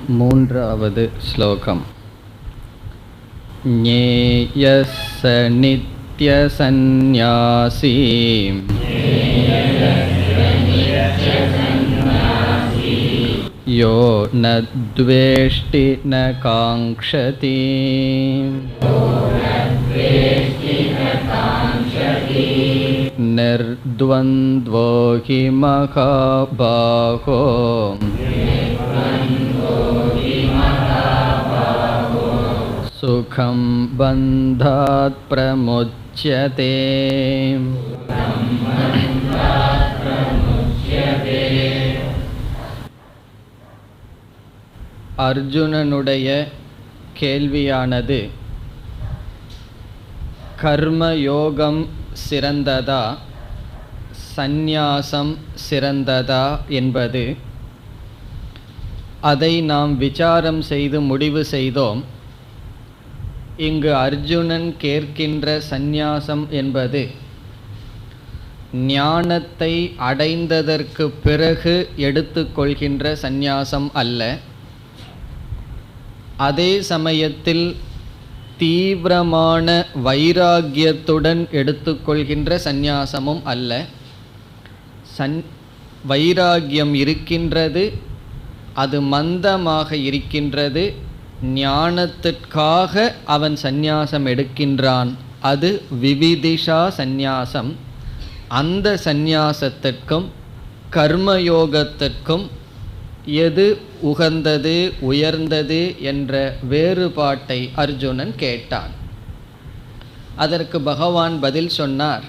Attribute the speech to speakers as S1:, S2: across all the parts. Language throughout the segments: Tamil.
S1: மூன்றாவது ஸ்லோகம். ஞேயஸ் நித்ய சந்நியாசி யோ ந த்வேஷ்டி ந காங்க்ஷதி நிர்த்வந்த்வோ ஹி மகாபாஹோ சுகம் பந்தாத் பிரமுச்யதே. அர்ஜுனனுடைய கேள்வியானது கர்மயோகம் சிறந்ததா சந்நியாசம் சிறந்ததா என்பது. அதை நாம் விசாரம் செய்து முடிவு செய்தோம். இங்கு அர்ஜுனன் கேட்கின்ற சந்நியாசம் என்பது ஞானத்தை அடைந்ததற்கு பிறகு எடுத்துக்கொள்கின்ற சந்நியாசம் அல்ல. அதே சமயத்தில் தீவிரமான வைராகியத்துடன் எடுத்துக்கொள்கின்ற சந்நியாசமும் அல்ல. வைராகியம் இருக்கின்றது, அது மந்தமாக இருக்கின்றது. ஞானத்திற்காக அவன் சந்நியாசம் எடுக்கின்றான், அது விவிதிஷா சந்நியாசம். அந்த சந்நியாசத்திற்கும் கர்மயோகத்திற்கும் எது உகந்தது உயர்ந்தது என்ற வேறுபாட்டை அர்ஜுனன் கேட்டான். அதற்கு பகவான் பதில் சொன்னார்,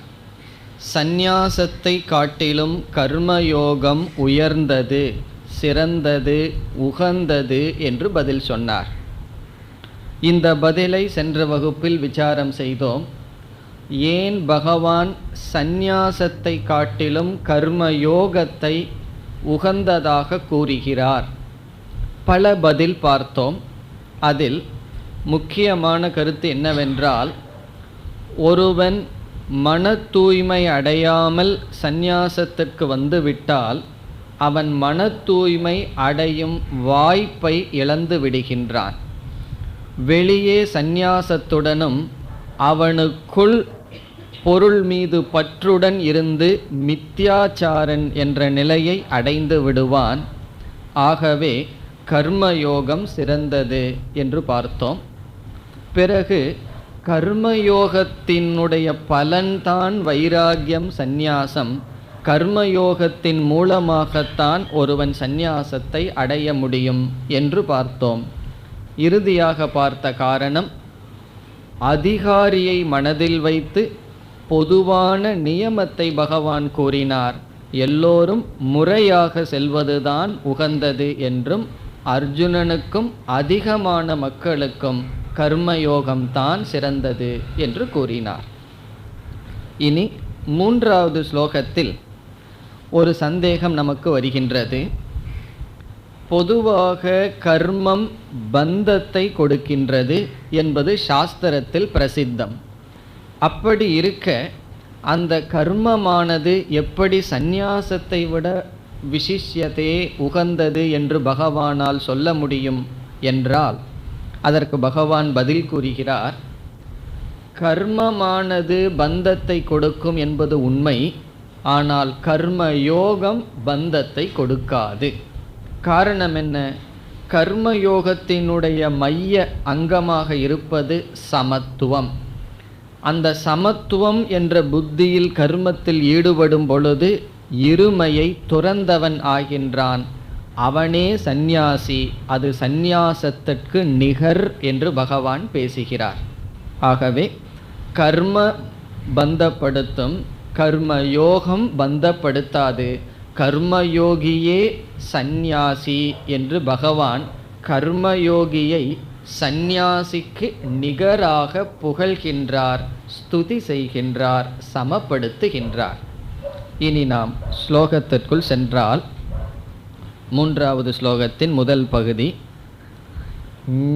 S1: சந்நியாசத்தை காட்டிலும் கர்மயோகம் உயர்ந்தது, சிறந்தது, உகந்தது என்று பதில் சொன்னார். இந்த பதிலை சென்ற வகுப்பில் விசாரம் செய்தோம். ஏன் பகவான் சந்நியாசத்தை காட்டிலும் கர்மயோகத்தை உகந்ததாக கூறுகிறார்? பல பதில் பார்த்தோம். அதில் முக்கியமான கருத்து என்னவென்றால், ஒருவன் மன தூய்மை அடையாமல் சந்நியாசத்திற்கு வந்துவிட்டால் அவன் மன தூய்மை அடையும் வாய்ப்பை இழந்து விடுகின்றான். வெளியே சந்நியாசத்துடனும் அவனுக்குள் பொருள் மீது பற்றுடன் இருந்து மித்யாச்சாரன் என்ற நிலையை அடைந்து விடுவான். ஆகவே கர்மயோகம் சிறந்தது என்று பார்த்தோம். பிறகு கர்மயோகத்தினுடைய பலன்தான் வைராகியம், சந்நியாசம். கர்மயோகத்தின் மூலமாகத்தான் ஒருவன் சந்நியாசத்தை அடைய முடியும் என்று பார்த்தோம். இறுதியாக பார்த்த காரணம், அதிகாரியை மனதில் வைத்து பொதுவான நியமத்தை பகவான் கூறினார். எல்லோரும் முறையாக செல்வதுதான் உகந்தது என்றும், அர்ஜுனனுக்கும் அதிகமான மக்களுக்கும் கர்மயோகம்தான் சிறந்தது என்று கூறினார். இனி மூன்றாவது ஸ்லோகத்தில் ஒரு சந்தேகம் நமக்கு வருகின்றது. பொதுவாக கர்மம் பந்தத்தை கொடுக்கின்றது என்பது சாஸ்திரத்தில் பிரசித்தம். அப்படி இருக்க அந்த கர்மமானது எப்படி சந்நியாசத்தை விட விசிஷ்யதே, உகந்தது என்று பகவானால் சொல்ல முடியும் என்றால், அதற்கு பகவான் பதில் கூறுகிறார். கர்மமானது பந்தத்தை கொடுக்கும் என்பது உண்மை, ஆனால் கர்ம யோகம் பந்தத்தை கொடுக்காது. காரணம் என்ன? கர்மயோகத்தினுடைய மைய அங்கமாக இருப்பது சமத்துவம். அந்த சமத்துவம் என்ற புத்தியில் கர்மத்தில் ஈடுபடும் பொழுது இருமையை துறந்தவன் ஆகின்றான். அவனே சந்நியாசி. அது சந்நியாசத்திற்கு நிகர் என்று பகவான் பேசுகிறார். ஆகவே கர்ம பந்தப்படுத்தும், கர்மயோகம் பந்தப்படுத்தாது. கர்மயோகியே சந்நியாசி என்று பகவான் கர்மயோகியை சந்நியாசிக்கு நிகராக புகழ்கின்றார், ஸ்துதி செய்கின்றார், சமப்படுத்துகின்றார். இனி நாம் ஸ்லோகத்திற்குள் சென்றால், மூன்றாவது ஸ்லோகத்தின் முதல் பகுதி,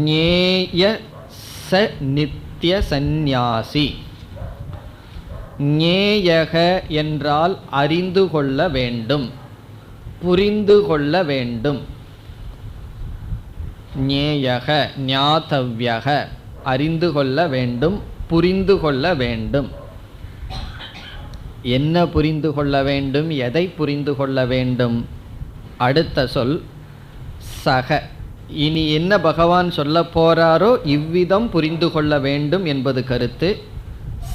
S1: ஞேய ச நித்ய சந்நியாசி. ஞேயக என்றால் அறிந்து கொள்ள வேண்டும், புரிந்து கொள்ள வேண்டும். ஞேயக ஞாதவ்யக அறிந்து கொள்ள வேண்டும், புரிந்து கொள்ள வேண்டும். என்ன புரிந்து கொள்ள வேண்டும், எதை புரிந்து கொள்ள வேண்டும்? அடுத்த சொல் சக. இனி என்ன பகவான் சொல்ல போறாரோ இவ்விதம் புரிந்து கொள்ள வேண்டும் என்பது கருத்து.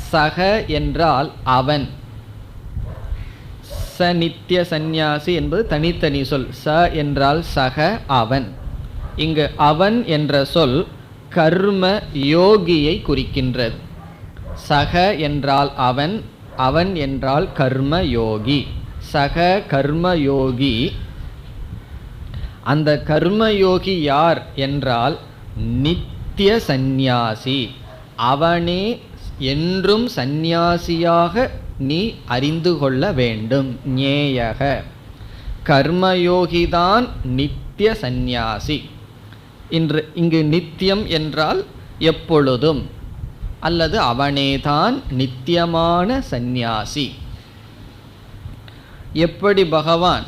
S1: சக என்றால் அவன். ச நித்திய சந்நியாசி என்பது தனித்தனி சொல். ச என்றால் சக அவன். இங்கு அவன் என்ற சொல் கர்ம யோகியை குறிக்கின்றது. சக என்றால் அவன், அவன் என்றால் கர்ம யோகி. சக கர்மயோகி. அந்த கர்மயோகி யார் என்றால் நித்திய சந்நியாசி. அவனே என்றும் சந்நியாசியாக நீ அறிந்து கொள்ள வேண்டும். ஞேயக கர்மயோகிதான் நித்திய சந்நியாசி. இங்கு நித்தியம் என்றால் எப்பொழுதும், அல்லது அவனேதான் நித்தியமான சந்நியாசி. எப்படி பகவான்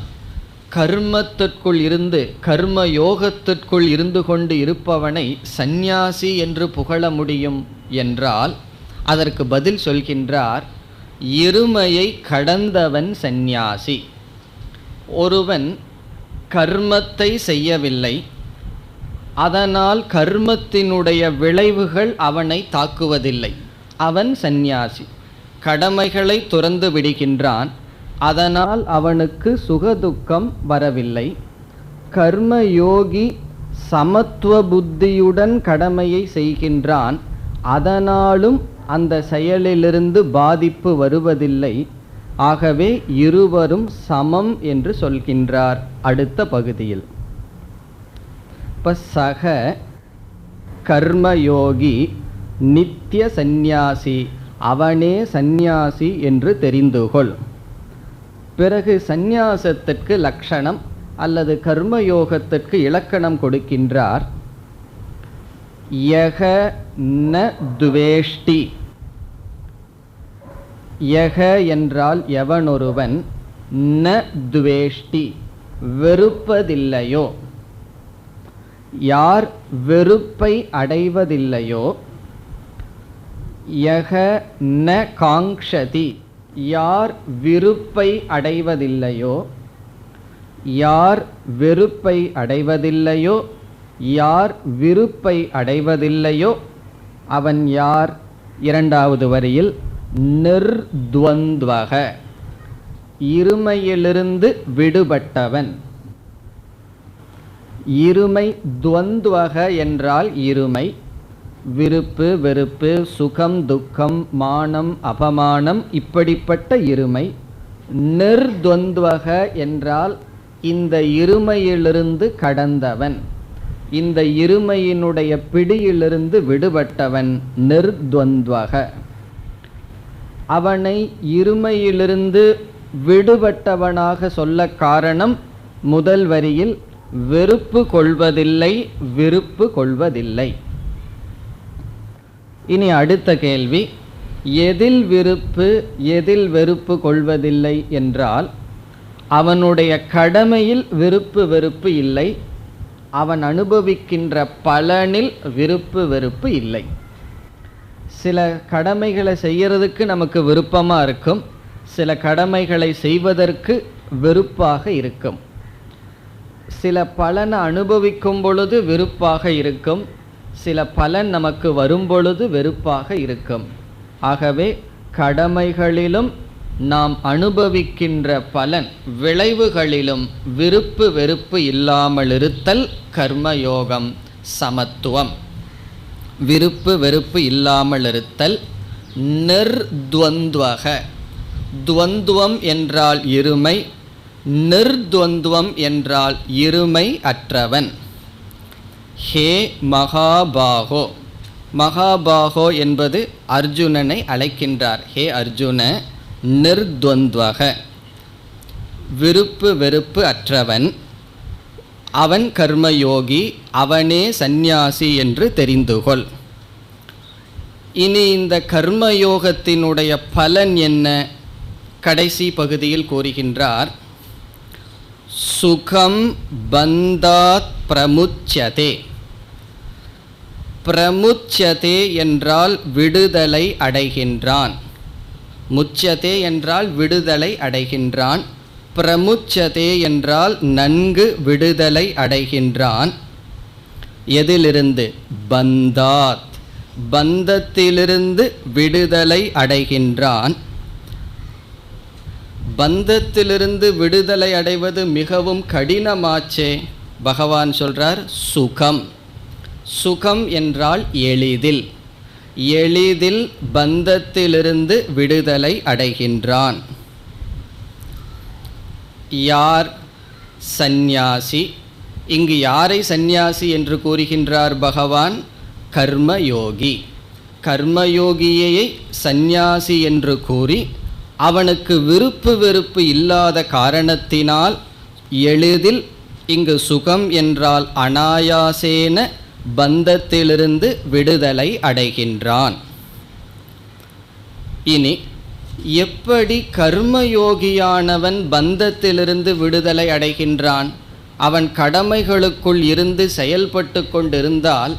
S1: கர்மத்திற்குள் இருந்து கர்ம யோகத்திற்குள் இருந்து கொண்டு இருப்பவனை சந்நியாசி என்று புகழ முடியும் என்றால் அதற்கு பதில் சொல்கின்றார், இருமையை கடந்தவன் சந்நியாசி. ஒருவன் கர்மத்தை செய்யவில்லை, அதனால் கர்மத்தினுடைய விளைவுகள் அவனை தாக்குவதில்லை, அவன் சந்நியாசி. கடமைகளை துறந்து விடுகின்றான், அதனால் அவனுக்கு சுகதுக்கம் வரவில்லை. கர்மயோகி சமத்துவ புத்தியுடன் கடமையை செய்கின்றான், அதனாலும் அந்த செயலிலிருந்து பாதிப்பு வருவதில்லை. ஆகவே இருவரும் சமம் என்று சொல்கின்றார் அடுத்த பகுதியில். இப்ப சக கர்மயோகி நித்திய சந்நியாசி, அவனே சந்நியாசி என்று தெரிந்துகொள். பிறகு சந்நியாசத்திற்கு லட்சணம் அல்லது கர்மயோகத்திற்கு இலக்கணம் கொடுக்கின்றார். யக ந துவேஷ்டி. யக என்றால் எவனொருவன், ந துவேஷ்டி வெறுப்பதில்லையோ, யார் வெறுப்பை அடைவதில்லையோ. யக ந காங்க்ஷதி யார் விருப்பை அடைவதில்லையோ. யார் வெறுப்பை அடைவதில்லையோ, யார் விருப்பை அடைவதில்லையோ அவன் யார்? இரண்டாவது வரியில் நிர்த்வந்த்வக இருமையிலிருந்து விடுபட்டவன். இருமை துவந்த்வக என்றால் இருமை, விருப்பு வெறுப்பு, சுகம் துக்கம், மானம் அபமானம், இப்படிப்பட்ட இருமை. நிர்த்வந்த்வக என்றால் இந்த இருமையிலிருந்து கடந்தவன், இந்த இருமையினுடைய பிடியிலிருந்து விடுபட்டவன் நிர்த்வந்த்வக. அவனை இருமையிலிருந்து விடுபட்டவனாக சொல்ல காரணம், முதல் வரியில் வெறுப்பு கொள்வதில்லை, விருப்பு கொள்வதில்லை. இனி அடுத்த கேள்வி, எதில் விருப்பு எதில் வெறுப்பு கொள்வதில்லை என்றால், அவனுடைய கடமையில் விருப்பு வெறுப்பு இல்லை, அவன் அனுபவிக்கின்ற பலனில் விருப்பு வெறுப்பு இல்லை. சில கடமைகளை செய்யறதுக்கு நமக்கு விருப்பமாக இருக்கும், சில கடமைகளை செய்வதற்கு வெறுப்பாக இருக்கும். சில பலனை அனுபவிக்கும் பொழுது விருப்பாக இருக்கும், சில பலன் நமக்கு வரும் பொழுது வெறுப்பாக இருக்கும். ஆகவே கடமைகளிலும் நாம் அனுபவிக்கின்ற பலன் விளைவுகளிலும் விருப்பு வெறுப்பு இல்லாமல் இருத்தல் கர்மயோகம். சமத்துவம், விருப்பு வெறுப்பு இல்லாமல் இருத்தல். நிர்த்வந்த்வக, துவந்துவம் என்றால் இருமை, நிர்த்வந்துவம் என்றால் இருமை அற்றவன். ஹே மகாபாகோ, மகாபாகோ என்பது அர்ஜுனனை அழைக்கின்றார். ஹே அர்ஜுன, நிர்த்வந்த்வக விருப்பு வெறுப்பு அற்றவன், அவன் கர்மயோகி, அவனே சந்நியாசி என்று தெரிந்துகொள். இனி இந்த கர்மயோகத்தினுடைய பலன் என்ன? கடைசி பகுதியில் கூறுகின்றார், சுகம் பந்தாத் பிரமுச்யதே. பிரமுச்சதே என்றால் விடுதலை அடைகின்றான். முச்சதே என்றால் விடுதலை அடைகின்றான். பிரமுச்சதே என்றால் நன்கு விடுதலை அடைகின்றான். எதிலிருந்து? பந்தாத், பந்தத்திலிருந்து விடுதலை அடைகின்றான். பந்தத்திலிருந்து விடுதலை அடைவது மிகவும் கடினமாச்சே. பகவான் சொல்றார் சுகம். சுகம் என்றால் எளிதில், எளிதில் பந்தத்திலிருந்து விடுதலை அடைகின்றான். யார்? சந்நியாசி. இங்கு யாரை சந்நியாசி என்று கூறுகின்றார் பகவான்? கர்மயோகி. கர்மயோகியை சந்நியாசி என்று கூறி அவனுக்கு விருப்பு வெறுப்பு இல்லாத காரணத்தினால் எளிதில், இங்கு சுகம் என்றால் அனாயாசேன பந்தத்திலிருந்து விடுதலை அடைகின்றான். இனி எப்படி கர்மயோகியானவன் பந்தத்திலிருந்து விடுதலை அடைகின்றான்? அவன் கடமைகளுக்குள் இருந்து செயல்பட்டு கொண்டிருந்தால்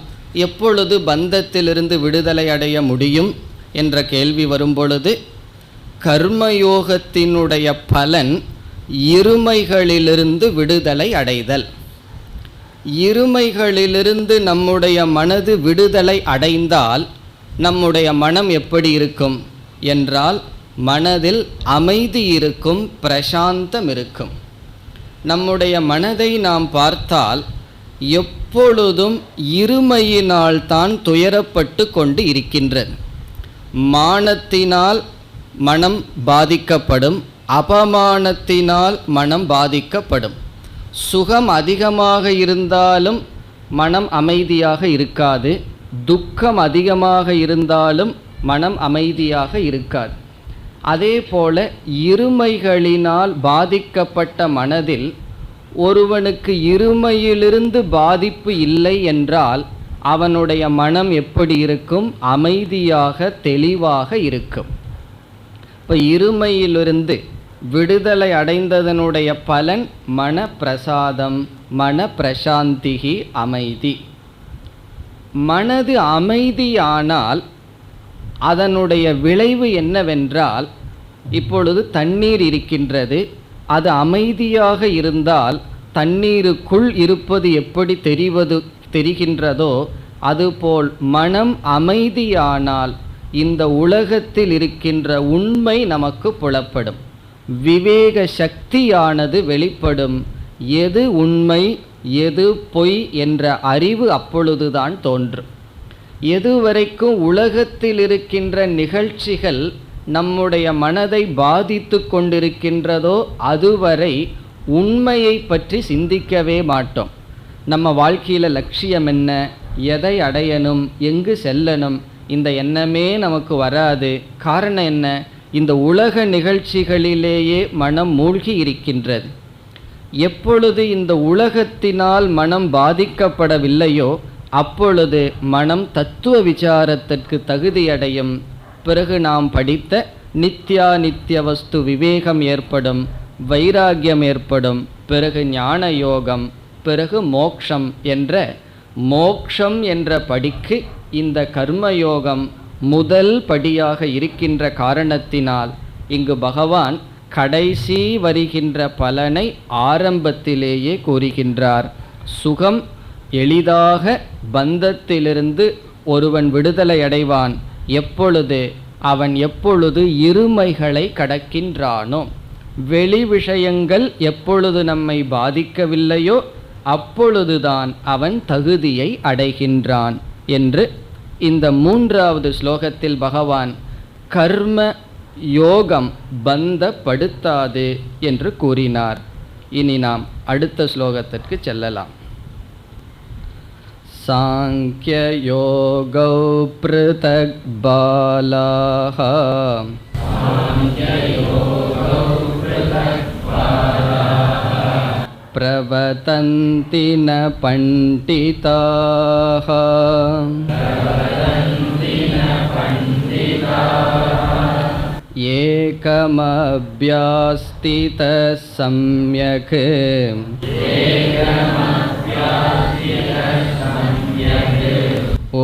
S1: எப்பொழுது பந்தத்திலிருந்து விடுதலை அடைய முடியும் என்ற கேள்வி வரும்பொழுது, கர்மயோகத்தினுடைய பலன் இருமைகளிலிருந்து விடுதலை அடைதல். இருமைகளிலிருந்து நம்முடைய மனது விடுதலை அடைந்தால் நம்முடைய மனம் எப்படி இருக்கும் என்றால், மனதில் அமைதி இருக்கும், பிரசாந்தம் இருக்கும். நம்முடைய மனதை நாம் பார்த்தால் எப்பொழுதும் இருமையினால் தான் துயரப்பட்டு கொண்டு இருக்கின்றது. மானத்தினால் மனம் பாதிக்கப்படும், அபமானத்தினால் மனம் பாதிக்கப்படும். சுகம் அதிகமாக இருந்தாலும் மனம் அமைதியாக இருக்காது, துக்கம் அதிகமாக இருந்தாலும் மனம் அமைதியாக இருக்காது. அதே போல இருமைகளினால் பாதிக்கப்பட்ட மனதில் ஒருவனுக்கு இருமையிலிருந்து பாதிப்பு இல்லை என்றால் அவனுடைய மனம் எப்படி இருக்கும்? அமைதியாக தெளிவாக இருக்கும். இப்போ இருமையிலிருந்து விடுதலை அடைந்ததனுடைய பலன் மன பிரசாதம், மன பிரசாந்திகி, அமைதி. மனது அமைதியானால் அதனுடைய விளைவு என்னவென்றால், இப்பொழுது தண்ணீர் இருக்கின்றது, அது அமைதியாக இருந்தால் தண்ணீருக்குள் இருப்பது எப்படி தெரிகின்றதோ அதுபோல் மனம் அமைதியானால் இந்த உலகத்தில் இருக்கின்ற உண்மை நமக்கு புலப்படும். விவேக சக்தியானது வெளிப்படும். எது உண்மை எது பொய் என்ற அறிவு அப்பொழுதுதான் தோன்றும். எதுவரைக்கும் உலகத்தில் இருக்கின்ற நிகழ்ச்சிகள் நம்முடைய மனதை பாதித்து கொண்டிருக்கின்றதோ அதுவரை உண்மையை பற்றி சிந்திக்கவே மாட்டோம். நம்ம வாழ்க்கையில் லட்சியம் என்ன, எதை அடையணும், எங்கு செல்லணும், இந்த எண்ணமே நமக்கு வராது. காரணம் என்ன? இந்த உலக நிகழ்ச்சிகளிலேயே மனம் மூழ்கி இருக்கின்றது. எப்பொழுது இந்த உலகத்தினால் மனம் பாதிக்கப்படவில்லையோ அப்பொழுது மனம் தத்துவ விசாரத்திற்கு தகுதியடையும். பிறகு நாம் படித்த நித்யா நித்திய வஸ்து விவேகம் ஏற்படும், வைராகியம் ஏற்படும், பிறகு ஞான யோகம், பிறகு மோக்ஷம் என்ற மோக்ஷம் என்ற படிக்கு இந்த கர்மயோகம் முதல் படியாக இருக்கின்ற காரணத்தினால் இங்கு பகவான் கடைசி வருகின்ற பலனை ஆரம்பத்திலேயே கூறுகின்றார். சுகம் எளிதாக பந்தத்திலிருந்து ஒருவன் விடுதலை அடைவான் எப்பொழுது அவன் எப்பொழுது இருமைகளை கடக்கின்றானோ, வெளி விஷயங்கள் எப்பொழுது நம்மை பாதிக்கவில்லையோ அப்பொழுதுதான் அவன் தகுதியை அடைகின்றான் என்று இந்த 3வது ஸ்லோகத்தில் பகவான் கர்ம யோகம் பந்தப்படுத்தாது என்று கூறினார். இனி நாம் அடுத்த ஸ்லோகத்திற்கு செல்லலாம். சாங்கிய யோகோ ப்ருதக் பாலாஹ பிரவதந்தி ந பண்டிதாஹ ஏகமப்யாஸ்தித சம்யக்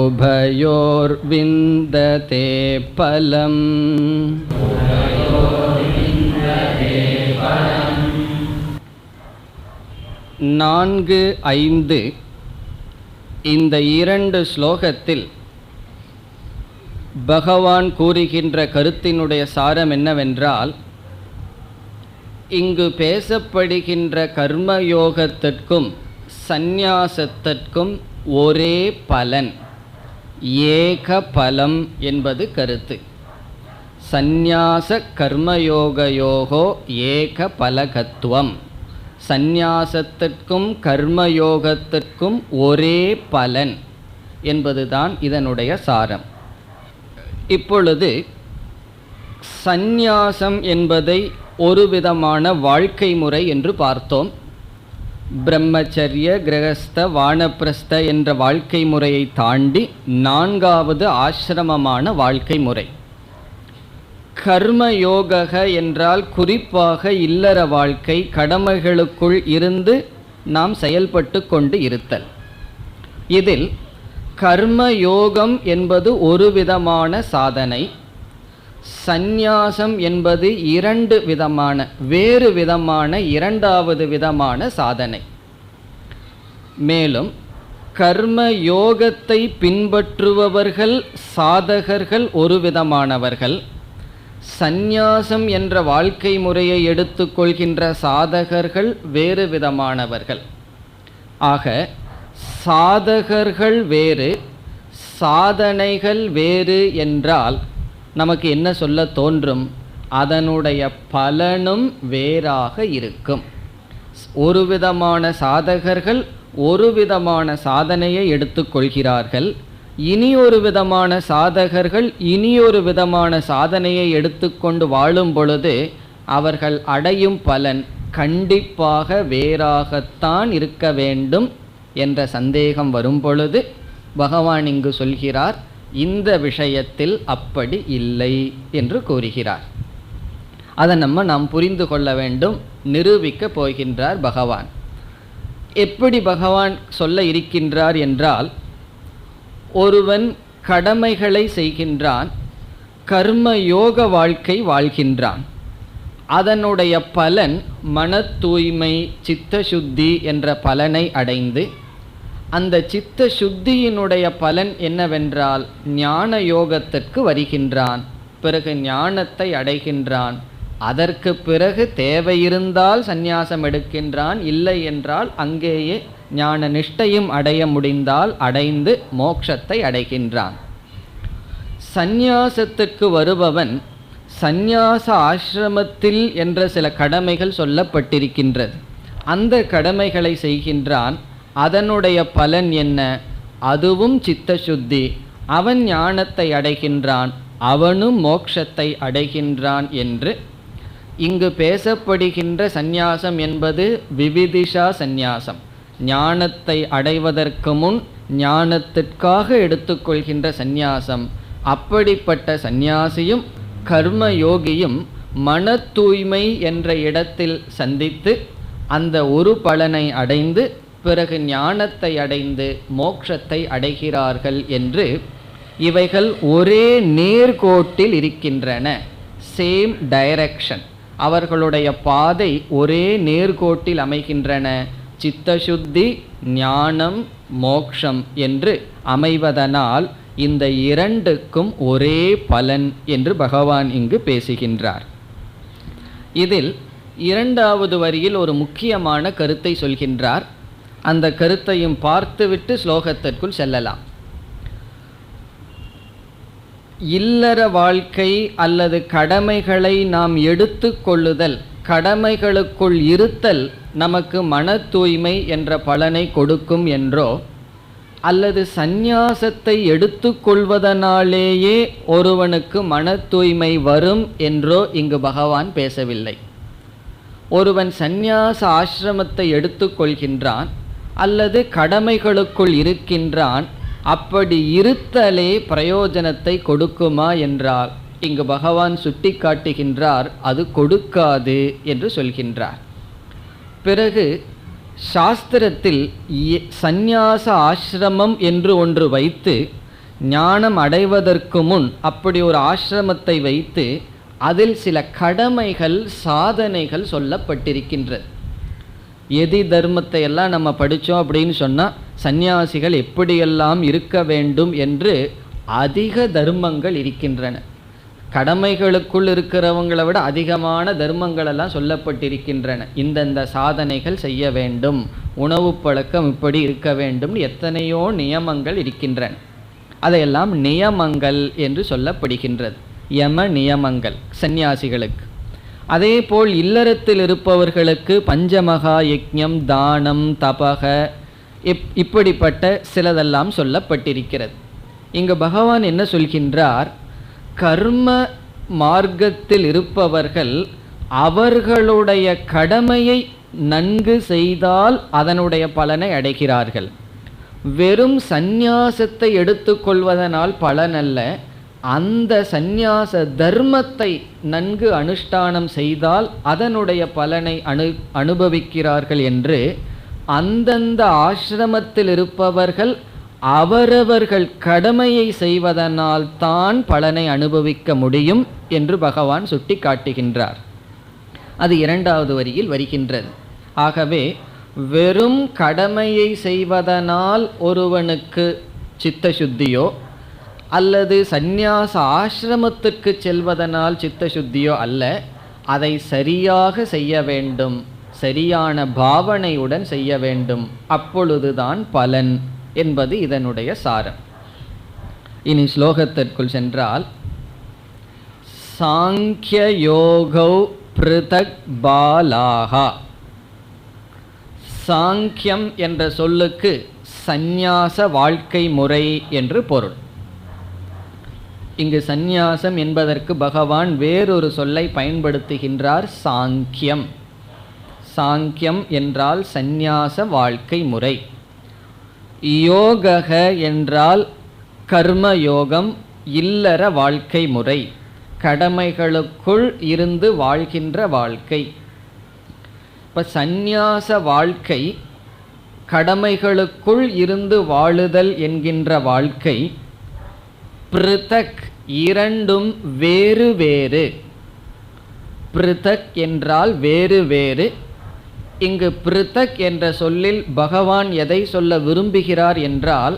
S1: உபயோர்விந்ததே பலம். நான்கு ஐந்து இந்த இரண்டு ஸ்லோகத்தில் பகவான் கூறுகின்ற கருத்தினுடைய சாரம் என்னவென்றால், இங்கு பேசப்படுகின்ற கர்மயோகத்திற்கும் சந்நியாசத்திற்கும் ஒரே பலன், ஏக பலம் என்பது கருத்து. சந்நியாச கர்மயோகயோகோ ஏக பலகத்துவம். சந்நியாசத்திற்கும் கர்மயோகத்திற்கும் ஒரே பலன் என்பதுதான் இதனுடைய சாரம். இப்பொழுது சந்நியாசம் என்பதை ஒரு விதமான வாழ்க்கை முறை என்று பார்த்தோம். பிரம்மச்சரிய, கிரகஸ்த, வானப்பிரஸ்த என்ற வாழ்க்கை முறையை தாண்டி நான்காவது ஆசிரமமான வாழ்க்கை முறை. கர்மயோக என்றால் குறிப்பாக இல்லற வாழ்க்கை, கடமைகளுக்குள் இருந்து நாம் செயல்பட்டு கொண்டு இருத்தல். இதில் கர்மயோகம் என்பது ஒரு விதமான சாதனை, சந்நியாசம் என்பது இரண்டு விதமான வேறு விதமான இரண்டாவது விதமான சாதனை. மேலும் கர்மயோகத்தை பின்பற்றுபவர்கள் சாதகர்கள் ஒரு விதமானவர்கள், சந்நியாசம் என்ற வாழ்க்கை முறையை எடுத்துக்கொள்கின்ற சாதகர்கள் வேறு விதமானவர்கள். ஆக சாதகர்கள் வேறு, சாதனைகள் வேறு என்றால் நமக்கு என்ன சொல்ல தோன்றும்? அதனுடைய பலனும் வேறாக இருக்கும். ஒரு விதமான சாதகர்கள் ஒரு விதமான சாதனையை எடுத்துக்கொள்கிறார்கள், இனி ஒரு விதமான சாதகர்கள் இனியொரு விதமான சாதனையை எடுத்துக்கொண்டு வாழும் பொழுது அவர்கள் அடையும் பலன் கண்டிப்பாக வேறாகத்தான் இருக்க வேண்டும் என்ற சந்தேகம் வரும் பொழுது பகவான் இங்கு சொல்கிறார், இந்த விஷயத்தில் அப்படி இல்லை என்று கூறுகிறார். அதை நாம் புரிந்து கொள்ள வேண்டும், நிரூபிக்க போகின்றார் பகவான். எப்படி பகவான் சொல்ல இருக்கின்றார் என்றால், ஒருவன் கடமைகளை செய்கின்றான், கர்ம யோக வாழ்க்கை வாழ்கின்றான். அதனுடைய பலன் மன தூய்மை, சித்த சுத்தி என்ற பலனை அடைந்து, அந்த சித்த சுத்தியினுடைய பலன் என்னவென்றால் ஞான யோகத்திற்கு வருகின்றான். பிறகு ஞானத்தை அடைகின்றான். அதற்கு பிறகு தேவையிருந்தால் சந்நியாசம் எடுக்கின்றான், இல்லை என்றால் அங்கேயே ஞான நிஷ்டையும் அடைய முடிந்தால் அடைந்து மோட்சத்தை அடைகின்றான். சந்நியாசத்துக்கு வருபவன் சந்நியாச ஆசிரமத்தில் என்ற சில கடமைகள் சொல்லப்பட்டிருக்கின்றது. அந்த கடமைகளை செய்கின்றான். அதனுடைய பலன் என்ன? அதுவும் சித்த சுத்தி. அவன் ஞானத்தை அடைகின்றான், அவனும் மோட்சத்தை அடைகின்றான் என்று இங்கு பேசப்படுகின்ற சந்நியாசம் என்பது விவிதிஷா சந்நியாசம். ஞானத்தை அடைவதற்கு முன் ஞானத்திற்காக எடுத்துக்கொள்கின்ற சந்நியாசம். அப்படிப்பட்ட சந்நியாசியும் கர்மயோகியும் மன தூய்மை என்ற இடத்தில் சந்தித்து அந்த ஒரு பலனை அடைந்து பிறகு ஞானத்தை அடைந்து மோட்சத்தை அடைகிறார்கள் என்று இவைகள் ஒரே நேர்கோட்டில் இருக்கின்றன. சேம் டைரக்ஷன், அவர்களுடைய பாதை ஒரே நேர்கோட்டில் அமைகின்றன. சித்தசுத்தி, ஞானம், மோக்ஷம் என்று அமைவதனால் இந்த இரண்டுக்கும் ஒரே பலன் என்று பகவான் இங்கு பேசுகின்றார். இதில் இரண்டாவது வரியில் ஒரு முக்கியமான கருத்தை சொல்கின்றார். அந்த கருத்தையும் பார்த்துவிட்டு ஸ்லோகத்திற்குள் செல்லலாம். இல்லற வாழ்க்கை அல்லது கடமைகளை நாம் எடுத்து கொள்ளுதல், கடமைகளுக்குள் இருத்தல் நமக்கு மன தூய்மை என்ற பலனை கொடுக்கும் என்றோ, அல்லது சந்நியாசத்தை எடுத்து கொள்வதனாலேயே ஒருவனுக்கு மன தூய்மை வரும் என்றோ இங்கு பகவான் பேசவில்லை. ஒருவன் சந்நியாச ஆசிரமத்தை எடுத்து கொள்கின்றான் அல்லது கடமைகளுக்குள் இருக்கின்றான், அப்படி இருத்தலே பிரயோஜனத்தை கொடுக்குமா என்றால் இங்கு பகவான் சுட்டி காட்டுகின்றார், அது கொடுக்காது என்று சொல்கின்றார். பிறகு சாஸ்திரத்தில் சந்நியாச ஆசிரமம் என்று ஒன்று வைத்து ஞானம் அடைவதற்கு முன் அப்படி ஒரு ஆசிரமத்தை வைத்து அதில் சில கடமைகள் சாதனைகள் சொல்லப்பட்டிருக்கின்றது. எதி தர்மத்தை எல்லாம் நம்ம படித்தோம் அப்படின்னு சொன்னால் சந்நியாசிகள் எப்படியெல்லாம் இருக்க வேண்டும் என்று அதிக தர்மங்கள் இருக்கின்றன. கடமைகளுக்குள் இருக்கிறவங்களை விட அதிகமான தர்மங்கள் எல்லாம் சொல்லப்பட்டிருக்கின்றன. இந்தந்த சாதனைகள் செய்ய வேண்டும், உணவு பழக்கம் இப்படி இருக்க வேண்டும், எத்தனையோ நியமங்கள் இருக்கின்றன. அதையெல்லாம் நியமங்கள் என்று சொல்லப்படுகின்றது. யம நியமங்கள் சந்நியாசிகளுக்கு. அதே போல் இல்லறத்தில் இருப்பவர்களுக்கு பஞ்சமகா யஜ்ஞம், தானம், தபக இப்படிப்பட்ட சிலதெல்லாம் சொல்லப்பட்டிருக்கிறது. இங்கு பகவான் என்ன சொல்கின்றார்? கர்ம மார்க்கத்தில் இருப்பவர்கள் அவர்களுடைய கடமையை நன்கு செய்தால் அதனுடைய பலனை அடைகிறார்கள். வெறும் சந்நியாசத்தை எடுத்துக்கொள்வதனால் பலனல்ல, அந்த சந்நியாச தர்மத்தை நன்கு அனுஷ்டானம் செய்தால் அதனுடைய பலனை அனுபவிக்கிறார்கள் என்று அந்தந்த ஆசிரமத்தில் இருப்பவர்கள் அவரவர்கள் கடமையை செய்வதனால் தான் பலனை அனுபவிக்க முடியும் என்று பகவான் சுட்டி காட்டுகின்றார். அது இரண்டாவது வரியில் வருகின்றது. ஆகவே வெறும் கடமையை செய்வதனால் ஒருவனுக்கு சித்த சுத்தியோ அல்லது சந்நியாச ஆசிரமத்துக்கு செல்வதனால் சித்த சுத்தியோ அல்ல, அதை சரியாக செய்ய வேண்டும், சரியான பாவனையுடன் செய்ய வேண்டும், அப்பொழுதுதான் பலன் என்பது இதனுடைய சாரம். இனி ஸ்லோகத்திற்குள் சென்றால், சாங்கிய யோகௌ ப்ருதக் பாலாஹா. சாங்கியம் என்ற சொல்லுக்கு சந்நியாச வாழ்க்கை முறை என்று பொருள். இங்கு சந்நியாசம் என்பதற்கு பகவான் வேறொரு சொல்லை பயன்படுத்துகின்றார், சாங்கியம். சாங்கியம் என்றால் சந்நியாச வாழ்க்கை முறை. யோகக என்றால் கர்மயோகம், இல்லற வாழ்க்கை முறை, கடமைகளுக்குள் இருந்து வாழ்கின்ற வாழ்க்கை. இப்போ சந்நியாச வாழ்க்கை, கடமைகளுக்குள் இருந்து வாழுதல் என்கின்ற வாழ்க்கை, ப்ருதக் இரண்டும் வேறு வேறு. ப்ருதக் என்றால் வேறு வேறு. இங்கு ப்ருதக் என்ற சொல்லில் பகவான் எதை சொல்ல விரும்புகிறார் என்றால்,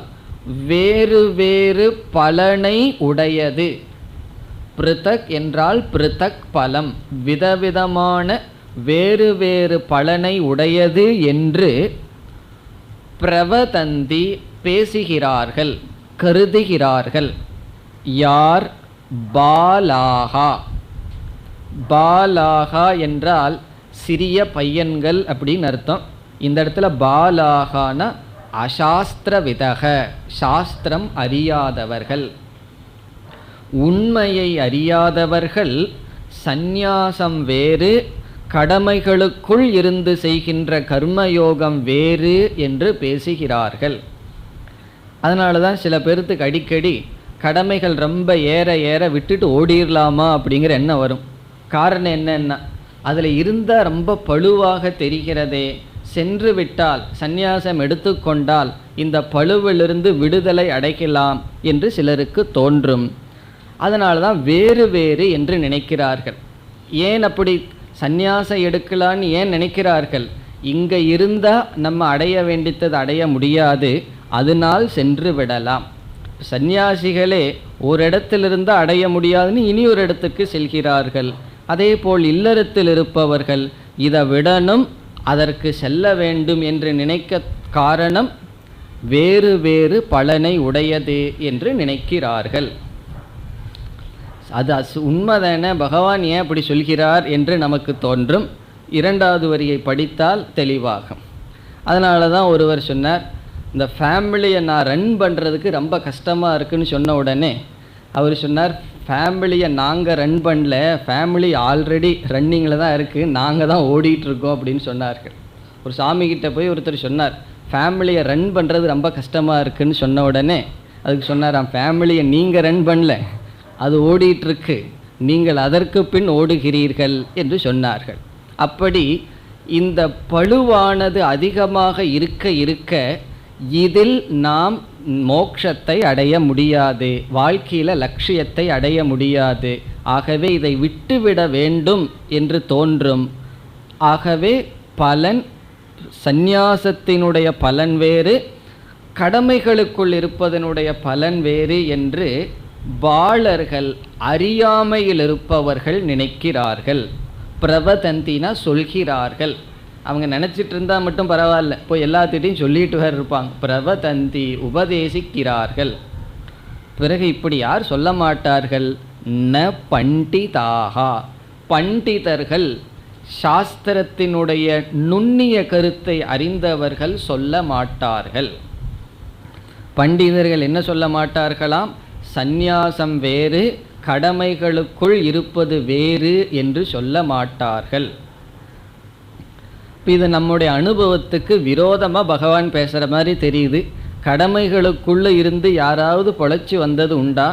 S1: வேறு வேறு பலனை உடையது. ப்ருதக் என்றால் ப்ருதக் பலம், விதவிதமான வேறு வேறு பலனை உடையது என்று பிரவதந்தி பேசுகிறார்கள், கருதுகிறார்கள். யார்? பாலாகா. பாலாகா என்றால் சிறிய பையன்கள் அப்படின்னு அர்த்தம். இந்த இடத்துல பாலாகான அசாஸ்திரவிதக, சாஸ்திரம் அறியாதவர்கள், உண்மையை அறியாதவர்கள். சந்நியாசம் வேறு, கடமைகளுக்குள் இருந்து செய்கின்ற கர்மயோகம் வேறு என்று பேசுகிறார்கள். அதனால தான் சில பேர்த்துக்கு அடிக்கடி கடமைகள் ரொம்ப ஏற ஏற விட்டுட்டு ஓடிடலாமா அப்படிங்கிற எண்ணம் வரும். காரணம் என்னன்னா, அதில் இருந்தால் ரொம்ப பழுவாக தெரிகிறதே, சென்று விட்டால் சந்நியாசம் எடுத்துக்கொண்டால் இந்த பழுவிலிருந்து விடுதலை அடைக்கலாம் என்று சிலருக்கு தோன்றும். அதனால தான் வேறு வேறு என்று நினைக்கிறார்கள். ஏன் அப்படி சந்நியாசம் எடுக்கலான்னு ஏன் நினைக்கிறார்கள்? இங்கே இருந்தால் நம்ம அடைய வேண்டியது அடைய முடியாது, அதனால் சென்று விடலாம். சந்நியாசிகளே ஒரு இடத்திலிருந்து அடைய முடியாதுன்னு இனி ஒரு இடத்துக்கு செல்கிறார்கள். அதே போல் இல்லறத்தில் இருப்பவர்கள் இதை விடணும், அதற்கு செல்ல வேண்டும் என்று நினைக்க காரணம் வேறு வேறு பலனை உடையது என்று நினைக்கிறார்கள். அது உண்மைதானே, பகவான் ஏன் அப்படி சொல்கிறார் என்று நமக்கு தோன்றும். இரண்டாவது வரியை படித்தால் தெளிவாகும். அதனால தான் ஒருவர் சொன்னார், இந்த ஃபேமிலியை நான் ரன் பண்ணுறதுக்கு ரொம்ப கஷ்டமாக இருக்குன்னு சொன்ன உடனே அவர் சொன்னார், ஃபேமிலியை நாங்கள் ரன் பண்ணல, ஃபேமிலி ஆல்ரெடி ரன்னிங்கில் தான் இருக்குது, நாங்கள் தான் ஓடிட்டுருக்கோம் அப்படின்னு சொன்னார்கள். ஒரு சாமிகிட்ட போய் ஒருத்தர் சொன்னார், ஃபேமிலியை ரன் பண்ணுறது ரொம்ப கஷ்டமாக இருக்குதுன்னு சொன்ன உடனே அதுக்கு சொன்னார், ஃபேமிலியை நீங்கள் ரன் பண்ணல, அது ஓடிட்டுருக்கு, நீங்கள் அதற்கு பின் ஓடுகிறீர்கள் என்று சொன்னார்கள். அப்படி இந்த பளுவானது அதிகமாக இருக்க இருக்க இதில் நாம் மோட்சத்தை அடைய முடியாது, வாழ்க்கையில் லட்சியத்தை அடைய முடியாது. ஆகவே இதை விட்டுவிட வேண்டும் என்று தோன்றும். ஆகவே பலன், சந்நியாசத்தினுடைய பலன் வேறு, கடமைகளுக்குள் இருப்பதனுடைய பலன் வேறு என்று பாலர்கள், அறியாமையில் இருப்பவர்கள் நினைக்கிறார்கள். பிரவதந்தினா சொல்கிறார்கள். அவங்க நினச்சிட்டு இருந்தால் மட்டும் பரவாயில்ல, இப்போ எல்லாத்திட்டையும் சொல்லிட்டு வேறு இருப்பாங்க. பிரவதந்தி, உபதேசிக்கிறார்கள். பிறகு இப்படி யார் சொல்ல மாட்டார்கள்? ந பண்டிதாகா, பண்டிதர்கள், சாஸ்திரத்தினுடைய நுண்ணிய கருத்தை அறிந்தவர்கள் சொல்ல மாட்டார்கள். பண்டிதர்கள் என்ன சொல்ல மாட்டார்களாம்? சந்நியாசம் வேறு, கடமைகளுக்குள் இருப்பது வேறு என்று சொல்ல மாட்டார்கள். இது நம்முடைய அனுபவத்துக்கு விரோதமாக பகவான் பேசுகிற மாதிரி தெரியுது. கடமைகளுக்குள்ளே இருந்து யாராவது பொழைச்சி வந்தது உண்டா?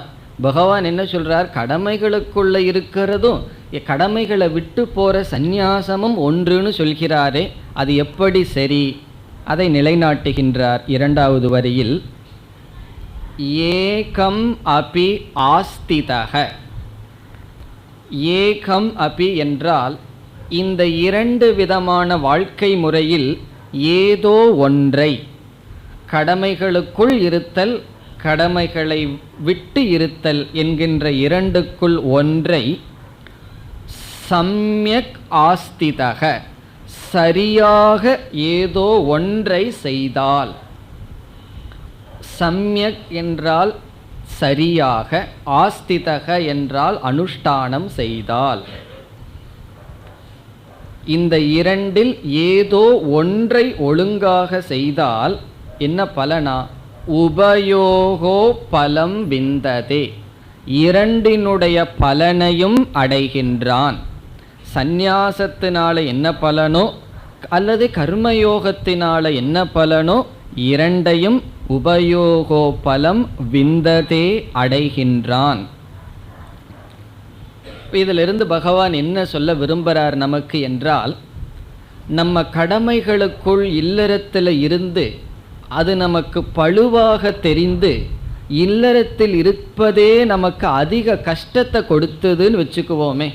S1: பகவான் என்ன சொல்கிறார்? கடமைகளுக்குள்ளே இருக்கிறதும் கடமைகளை விட்டு போகிற சந்நியாசமும் ஒன்றுன்னு சொல்கிறாரே, அது எப்படி சரி? அதை நிலைநாட்டுகின்றார் இரண்டாவது வரியில். ஏகம் அபி ஆஸ்திதக. ஏகம் அபி என்றால் இந்த இரண்டு விதமான வாழ்க்கை முறையில் ஏதோ ஒன்றை, கடமைகளுக்குள் இருத்தல், கடமைகளை விட்டு இருத்தல் என்கின்ற இரண்டுக்குள் ஒன்றை, சம்யக் ஆஸ்திதக, சரியாக ஏதோ ஒன்றை செய்தால். சம்யக் என்றால் சரியாக, ஆஸ்திதக என்றால் அனுஷ்டானம் செய்தால். இந்த இரண்டில் ஏதோ ஒன்றை ஒழுங்காக செய்தால் என்ன பலனா? உபயோகோ பலம் விந்ததே, இரண்டினுடைய பலனையும் அடைகின்றான். சந்நியாசத்தினால என்ன பலனோ அல்லது கர்மயோகத்தினால என்ன பலனோ, இரண்டையும் உபயோகோ பலம் விந்ததே அடைகின்றான். இதிலிருந்து பகவான் என்ன சொல்ல விரும்புகிறார் நமக்கு என்றால், நம்ம கடமைகளுக்குள் இல்லறத்தில் இருந்து அது நமக்கு பழுவாக தெரிந்து இல்லறத்தில் இருப்பதே நமக்கு அதிக கஷ்டத்தை கொடுத்ததுன்னு வச்சுக்குவோமே.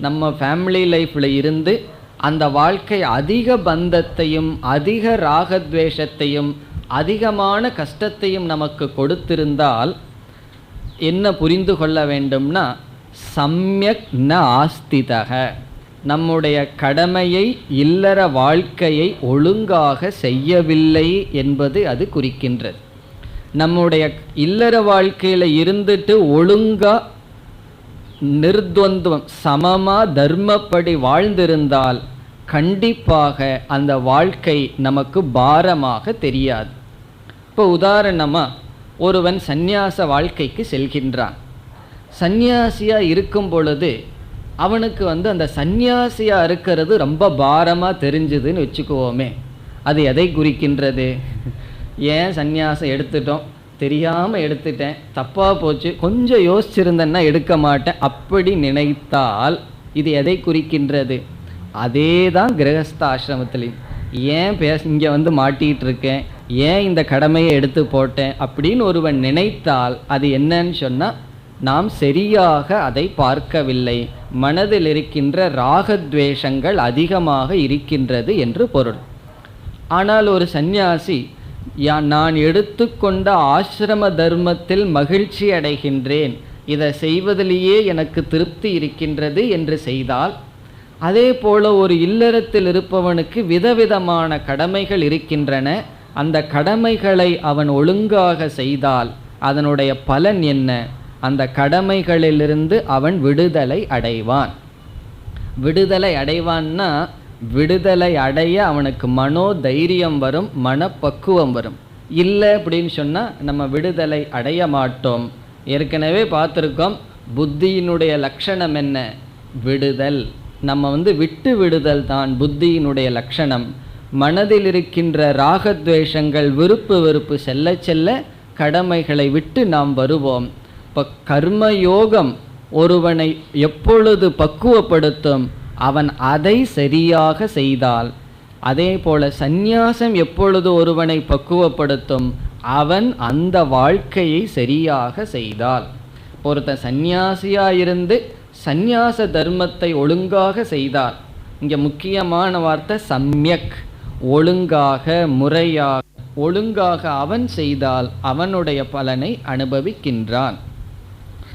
S1: நம்ம ஃபேமிலி லைஃப்பில் இருந்து அந்த வாழ்க்கை அதிக பந்தத்தையும் அதிக ராகத்வேஷத்தையும் அதிகமான கஷ்டத்தையும் நமக்கு கொடுத்திருந்தால் என்ன புரிந்து கொள்ள வேண்டும்னா, சம்யக் ந ஆஸ்திதக, நம்முடைய கடமையை, இல்லற வாழ்க்கையை ஒழுங்காக செய்யவில்லை என்பது அது குறிக்கின்றது. நம்முடைய இல்லற வாழ்க்கையில் இருந்துட்டு ஒழுங்கா நிர்த்வந்துவம் சமமாக தர்மப்படி வாழ்ந்திருந்தால் கண்டிப்பாக அந்த வாழ்க்கை நமக்கு பாரமாக தெரியாது. இப்போ உதாரணமாக ஒருவன் சந்நியாச வாழ்க்கைக்கு செல்கின்றான். சந்நியாசியாக இருக்கும் பொழுது அவனுக்கு அந்த சந்நியாசியாக இருக்கிறது ரொம்ப பாரமாக தெரிஞ்சுதுன்னு வச்சுக்குவோமே. அது எதை குறிக்கின்றது? ஏன் சந்நியாசம் எடுத்துட்டோம், தெரியாமல் எடுத்துட்டேன், தப்பாக போச்சு, கொஞ்சம் யோசிச்சிருந்தேன்னா எடுக்க மாட்டேன், அப்படி நினைத்தால் இது எதை குறிக்கின்றது? அதே தான் கிரகஸ்தாசிரமத்திலையும். ஏன் இங்கே மாட்டிகிட்டு இருக்கேன், ஏன் இந்த கடமையை எடுத்து போட்டேன் அப்படின்னு ஒருவன் நினைத்தால் அது என்னன்னு சொன்னால், நாம் சரியாக அதை பார்க்கவில்லை, மனதில் இருக்கின்ற ராகத்வேஷங்கள் அதிகமாக இருக்கின்றது என்று பொருள். ஆனால் ஒரு சந்நியாசி, நான் எடுத்துக்கொண்ட ஆசிரம தர்மத்தில் மகிழ்ச்சி அடைகின்றேன், இதை செய்வதிலேயே எனக்கு திருப்தி இருக்கின்றது என்று செய்தால், அதே போல ஒரு இல்லறத்தில் இருப்பவனுக்கு விதவிதமான கடமைகள் இருக்கின்றன. அந்த கடமைகளை அவன் ஒழுங்காக செய்தால் அதனுடைய பலன் என்ன? அந்த கடமைகளிலிருந்து அவன் விடுதலை அடைவான். விடுதலை அடைவான்னா, விடுதலை அடைய அவனுக்கு மனோ தைரியம் வரும், மனப்பக்குவம் வரும். இல்லை அப்படின்னு சொன்னால் நம்ம விடுதலை அடைய மாட்டோம். ஏற்கனவே பார்த்துருக்கோம், புத்தியினுடைய லட்சணம் என்ன? விடுதல். நம்ம விட்டு விடுதல் தான் புத்தியினுடைய லட்சணம். மனதில் இருக்கின்ற ராகத்வேஷங்கள், விருப்பு வெறுப்பு செல்ல செல்ல கடமைகளை விட்டு நாம் வருவோம். இப்போ கர்மயோகம் ஒருவனை எப்பொழுது பக்குவப்படுத்தும்? அவன் அதை சரியாக செய்தால். அதே போல சந்நியாசம் எப்பொழுது ஒருவனை பக்குவப்படுத்தும்? அவன் அந்த வாழ்க்கையை சரியாக செய்தால். ஒருத்தன் சந்நியாசியாயிருந்து சந்நியாச தர்மத்தை ஒழுங்காக செய்தால், இங்கே முக்கியமான வார்த்தை சம்யக், ஒழுங்காக முறையாக ஒழுங்காக அவன் செய்தால் அவனுடைய பலனை அனுபவிக்கின்றான்.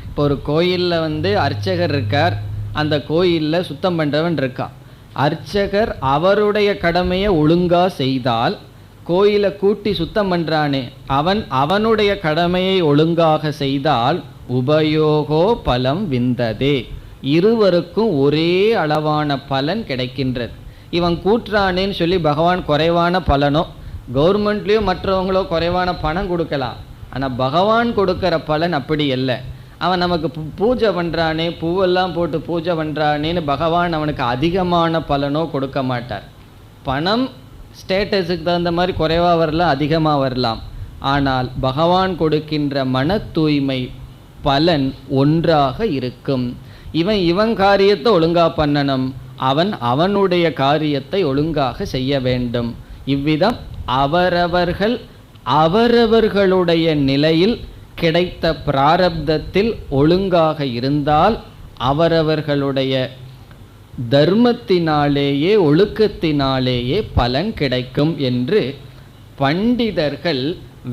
S1: இப்போ ஒரு கோயிலில் அர்ச்சகர் இருக்கார், அந்த கோயிலில் சுத்தம் பண்ணுறவன் இருக்கான். அர்ச்சகர் அவருடைய கடமையை ஒழுங்காக செய்தால், கோயிலை கூட்டி சுத்தம் பண்ணுறானே அவன் அவனுடைய கடமையை ஒழுங்காக செய்தால் உபயோகோ பலம் விந்ததே, இருவருக்கும் ஒரே அளவான பலன் கிடைக்கின்றது. இவன் கூட்டுறானேன்னு சொல்லி பகவான் குறைவான பலனோ, கவர்மெண்ட்லேயோ மற்றவங்களோ குறைவான பணம் கொடுக்கலாம். ஆனால் பகவான் கொடுக்குற பலன் அப்படி இல்லை. அவன் நமக்கு பூஜை பண்ணுறானே, பூவெல்லாம் போட்டு பூஜை பண்ணுறானேன்னு பகவான் அவனுக்கு அதிகமான பலனோ கொடுக்க மாட்டார். பணம் ஸ்டேட்டஸுக்கு தகுந்த மாதிரி குறைவாக வரலாம், அதிகமாக வரலாம். ஆனால் பகவான் கொடுக்கின்ற மன தூய்மை பலன் ஒன்றாக இருக்கும். இவன் காரியத்தை ஒழுங்காக பண்ணணும், அவன் அவனுடைய காரியத்தை ஒழுங்காக செய்ய வேண்டும். இவ்விதம் அவரவர்கள் அவரவர்களுடைய நிலையில் கிடைத்த பிராரப்தத்தில் ஒழுங்காக இருந்தால் அவரவர்களுடைய தர்மத்தினாலேயே ஒழுக்கத்தினாலேயே பலன் கிடைக்கும் என்று பண்டிதர்கள்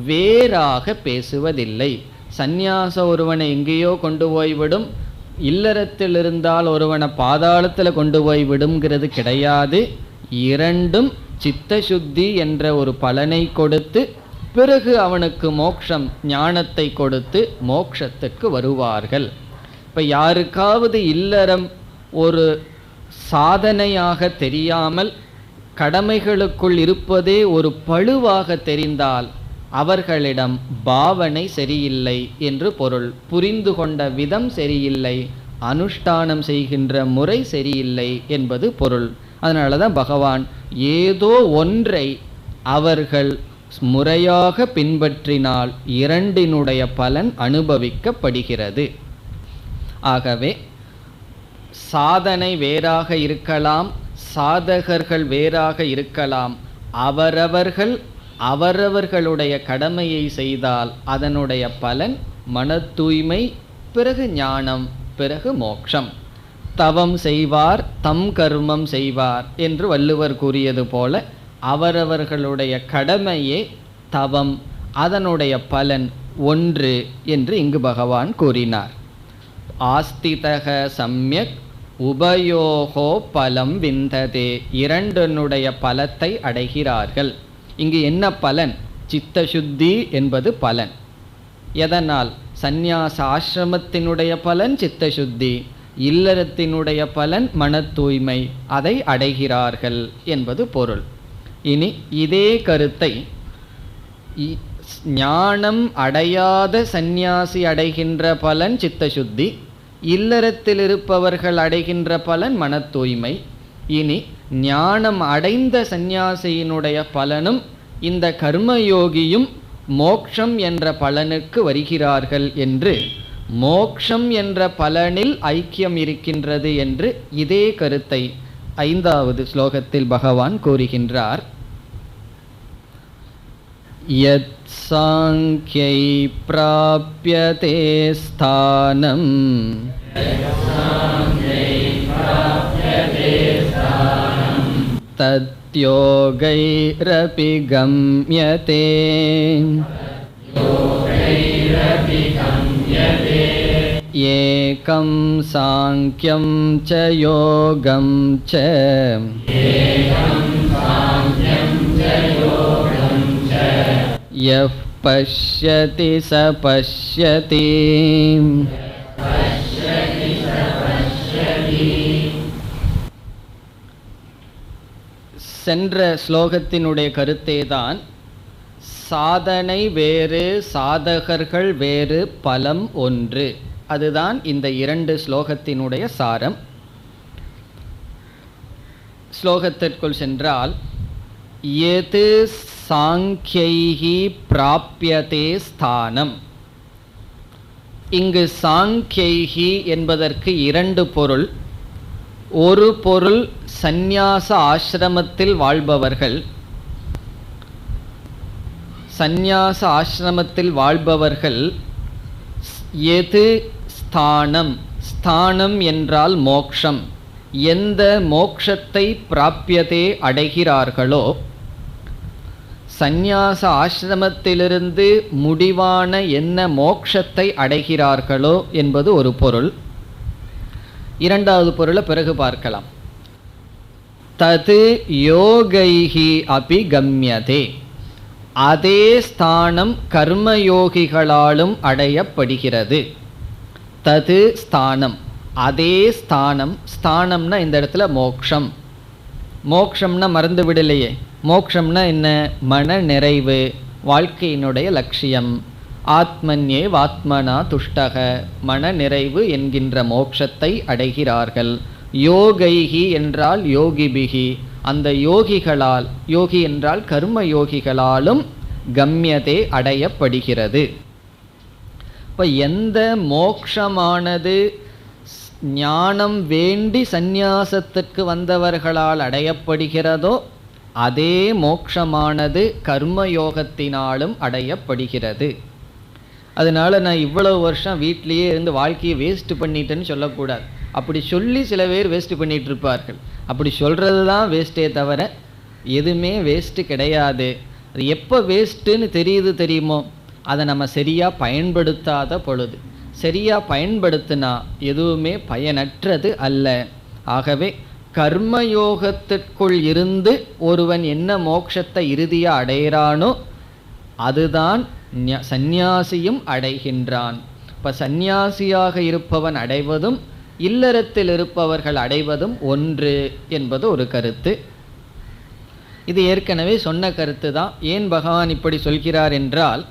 S1: வேறாக பேசுவதில்லை. சந்நியாசம் ஒருவனை எங்கேயோ கொண்டு போய்விடும், இல்லறத்தில் இருந்தால் ஒருவனை பாதாளத்தில் கொண்டு போய் விடுங்கிறது கிடையாது. இரண்டும் சித்த சுத்தி என்ற ஒரு பலனை கொடுத்து பிறகு அவனுக்கு மோட்சம் ஞானத்தை கொடுத்து மோட்சத்துக்கு வருவார்கள். இப்போ யாருக்காவது இல்லறம் ஒரு சாதனையாக தெரியாமல் கடமைகளுக்குள் இருப்பதே ஒரு பழுவாக தெரிந்தால் அவர்களிடம் பாவனை சரியில்லை என்று பொருள். புரிந்து கொண்ட விதம் சரியில்லை, அனுஷ்டானம் செய்கின்ற முறை சரியில்லை என்பது பொருள். அதனால தான் பகவான் ஏதோ ஒன்றை அவர்கள் முறையாக பின்பற்றினால் இரண்டினுடைய பலன் அனுபவிக்கப்படுகிறது. ஆகவே சாதனை வேறாக இருக்கலாம், சாதகர்கள் வேறாக இருக்கலாம். அவரவர்கள் அவரவர்களுடைய கடமையை செய்தால் அதனுடைய பலன் மன தூய்மை, பிறகு ஞானம், பிறகு மோட்சம். தவம் செய்வார் தம் கர்மம் செய்வார் என்று வள்ளுவர் கூறியது போல அவரவர்களுடைய கடமையே தவம், அதனுடைய பலன் ஒன்று என்று இங்கு பகவான் கூறினார். ஆஸ்திதக சம்யக் உபயோகோ பலம் விந்ததே, இரண்டனுடைய பலத்தை அடைகிறார்கள். இங்கு என்ன பலன்? சித்த சுத்தி என்பது பலன். எதனால்? சந்நியாச ஆசிரமத்தினுடைய பலன் சித்த சுத்தி, இல்லறத்தினுடைய பலன் மன தூய்மை, அதை அடைகிறார்கள் என்பது பொருள். இனி இதே கருத்தை ஞானம் அடையாத சந்நியாசி அடைகின்ற பலன் சித்த சுத்தி, இல்லறத்தில் இருப்பவர்கள் அடைகின்ற பலன் மன தூய்மை. இனி ஞானம் அடைந்த சந்நியாசியினுடைய பலனும் இந்த கர்மயோகியும் மோக்ஷம் என்ற பலனுக்கு வருகிறார்கள் என்று, மோக்ஷம் என்ற பலனில் ஐக்கியம் இருக்கின்றது என்று இதே கருத்தை 5வது ஸ்லோகத்தில் பகவான் கூறுகின்றார். யத் சாங்க்யை ப்ராப்யதே ஸ்தானம் தத்யோகைரபி கம்யதே ஏகம் சாங்க்யம் ச யோகம் ச யஃப் பஷ்யதி ச பஷ்யதி. சென்ற ஸ்லோகத்தினுடைய கருத்தேதான் சாதனை வேறு சாதகர்கள் வேறு பலம் ஒன்று. அதுதான் இந்த 2 ஸ்லோகத்தினுடைய சாரம். ஸ்லோகத்திற்குள் சென்றால், எது சாங்க்யைஹி பிராப்யதே ஸ்தானம். இங்கு சாங்க்யைஹி என்பதற்கு 2 பொருள். ஒரு பொருள் சந்நியாச ஆசிரமத்தில் வாழ்பவர்கள், சந்நியாச ஆசிரமத்தில் வாழ்பவர்கள் எது ஸ்தானம், ஸ்தானம் என்றால் மோக்ஷம், எந்த மோக்ஷத்தை பிராப்பியதே அடைகிறார்களோ, சந்நியாச ஆசிரமத்திலிருந்து முடிவான என்ன மோக்ஷத்தை அடைகிறார்களோ என்பது ஒரு பொருள். இரண்டாவது பொருளை பிறகு பார்க்கலாம். தது யோகைஹி அபி கம்யதே, அதே ஸ்தானம் கர்மயோகிகளாலும் அடையப்படுகிறது. தது ஸ்தானம், அதே ஸ்தானம். ஸ்தானம்னா இந்த இடத்துல மோக்ஷம். மோக்ஷம்னா மறந்து விடலையே, மோக்ஷம்னா என்ன? மன நிறைவு, வாழ்க்கையினுடைய லட்சியம். ஆத்மன்யே வாத்மனா துஷ்டக, மன நிறைவு என்கின்ற மோக்ஷத்தை அடைகிறார்கள். யோகைஹி என்றால் யோகிபிகி, அந்த யோகிகளால், யோகி என்றால் கர்ம யோகிகளாலும் கம்யதே அடையப்படுகிறது. இப்போ எந்த மோக்ஷமானது ஞானம் வேண்டி சந்நியாசத்திற்கு வந்தவர்களால் அடையப்படுகிறதோ, அதே மோக்ஷமானது கர்மயோகத்தினாலும் அடையப்படுகிறது. அதனால நான் இவ்வளவு வருஷம் வீட்டிலேயே இருந்து வாழ்க்கையை வேஸ்ட் பண்ணிட்டேன்னு சொல்லக்கூடாது. அப்படி சொல்லி சில பேர் வேஸ்ட் பண்ணிட்டு இருப்பார்கள். அப்படி சொல்கிறது தான் வேஸ்ட்டே தவிர எதுவுமே வேஸ்ட்டு கிடையாது. அது எப்போ வேஸ்ட்டுன்னு தெரியுமோ, அதை நம்ம சரியாக பயன்படுத்தாத பொழுது. சரியாக பயன்படுத்தினா எதுவுமே பயனற்றது அல்ல. ஆகவே கர்மயோகத்திற்குள் இருந்து ஒருவன் என்ன மோட்சத்தை இறுதியாக அடைகிறானோ அதுதான் சந்நியாசியும் அடைகின்றான். இப்போ சந்நியாசியாக இருப்பவன் அடைவதும் இல்லறத்தில் இருப்பவர்கள் அடைவதும் ஒன்று என்பது ஒரு கருத்து. இது ஏற்கனவே சொன்ன கருத்து தான். ஏன் பகவான் இப்படி சொல்கிறார் என்றால்,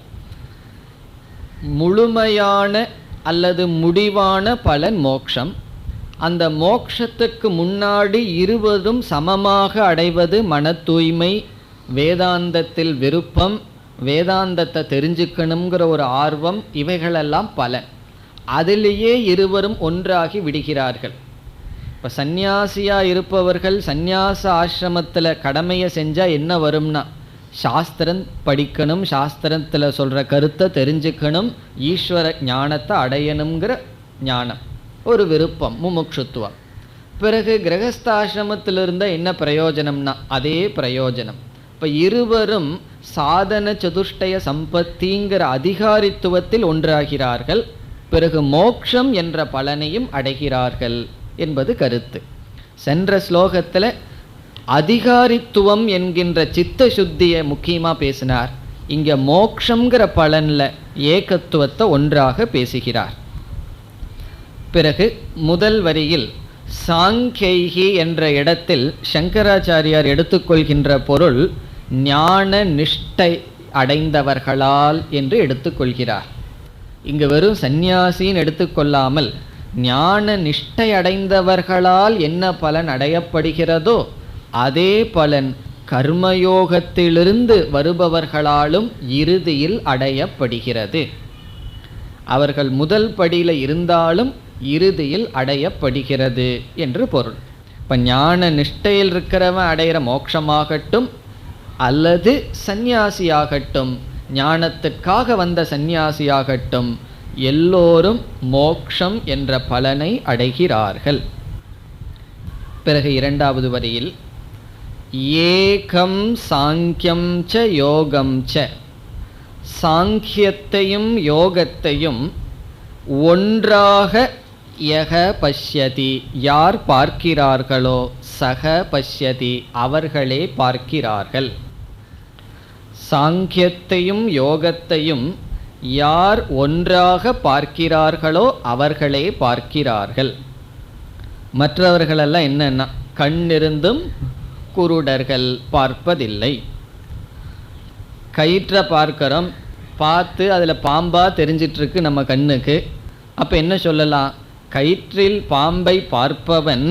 S1: முழுமையான அல்லது முடிவான பலன் மோக்ஷம். அந்த மோக்ஷத்துக்கு முன்னாடி இருவதும் சமமாக அடைவது மன தூய்மை, வேதாந்தத்தில் விருப்பம், வேதாந்தத்தை தெரிஞ்சுக்கணுங்கிற ஒரு ஆர்வம், இவைகளெல்லாம் பலன். அதிலேயே இருவரும் ஒன்றாகி விடுகிறார்கள். இப்போ சந்நியாசியாக இருப்பவர்கள் சந்நியாச ஆசிரமத்தில் கடமையை செஞ்சால் என்ன வரும்னா, சாஸ்திரம் படிக்கணும், சாஸ்திரத்தில் சொல்கிற கருத்தை தெரிஞ்சுக்கணும், ஈஸ்வர ஞானத்தை அடையணுங்கிற ஞானம், ஒரு விருப்பம், முமுட்சுத்துவம். பிறகு கிரகஸ்தாசிரமத்தில் இருந்தால் என்ன பிரயோஜனம்னா அதே பிரயோஜனம். இப்போ இருவரும் சாதன சதுஷ்டய சம்பத்திங்கிற அதிகாரித்துவத்தில் ஒன்றாகிறார்கள். பிறகு மோக்ஷம் என்ற பலனையும் அடைகிறார்கள் என்பது கருத்து. சென்ற ஸ்லோகத்தில் அதிகாரித்துவம் என்கின்ற சித்த சுத்தியை முக்கியமாக பேசினார். இங்கே மோக்ஷங்கிற பலனில் ஏகத்துவத்தை ஒன்றாக பேசுகிறார். பிறகு முதல் வரியில் சாங்கைஹி என்ற இடத்தில் சங்கராச்சாரியார் எடுத்துக்கொள்கின்ற பொருள் ஞான நிஷ்டை அடைந்தவர்களால் என்று எடுத்துக்கொள்கிறார். இங்கு வெறும் சந்நியாசின்னு எடுத்துக்கொள்ளாமல் ஞான நிஷ்டை அடைந்தவர்களால் என்ன பலன் அடையப்படுகிறதோ அதே பலன் கர்மயோகத்திலிருந்து வருபவர்களாலும் இறுதியில் அடையப்படுகிறது. அவர்கள் முதல் படியில் இருந்தாலும் இறுதியில் அடையப்படுகிறது என்று பொருள். இப்போ ஞான நிஷ்டையில் இருக்கிறவன் அடைகிற மோட்சமாகட்டும் அல்லது சந்நியாசியாகட்டும், ஞானத்திற்காக வந்த சந்நியாசியாகட்டும், எல்லோரும் மோக்ஷம் என்ற பலனை அடைகிறார்கள். பிறகு இரண்டாவது வரியில் ஏகம் சாங்கியம் ச யோகம் ச, சாங்கியத்தையும் யோகத்தையும் ஒன்றாக யக பஷ்யதி, யார் பார்க்கிறார்களோ, சக பஷ்யதி, அவர்களே பார்க்கிறார்கள். சாங்கியத்தையும் யோகத்தையும் யார் ஒன்றாக பார்க்கிறார்களோ அவர்களே பார்க்கிறார்கள். மற்றவர்களெல்லாம் என்னன்னா கண்ணிருந்தும் குருடர்கள், பார்ப்பதில்லை. கயிற்றை பார்க்கிறோம், பார்த்து அதில் பாம்பா தெரிஞ்சிட்ருக்கு நம்ம கண்ணுக்கு. அப்போ என்ன சொல்லலாம்? கயிற்றில் பாம்பை பார்ப்பவன்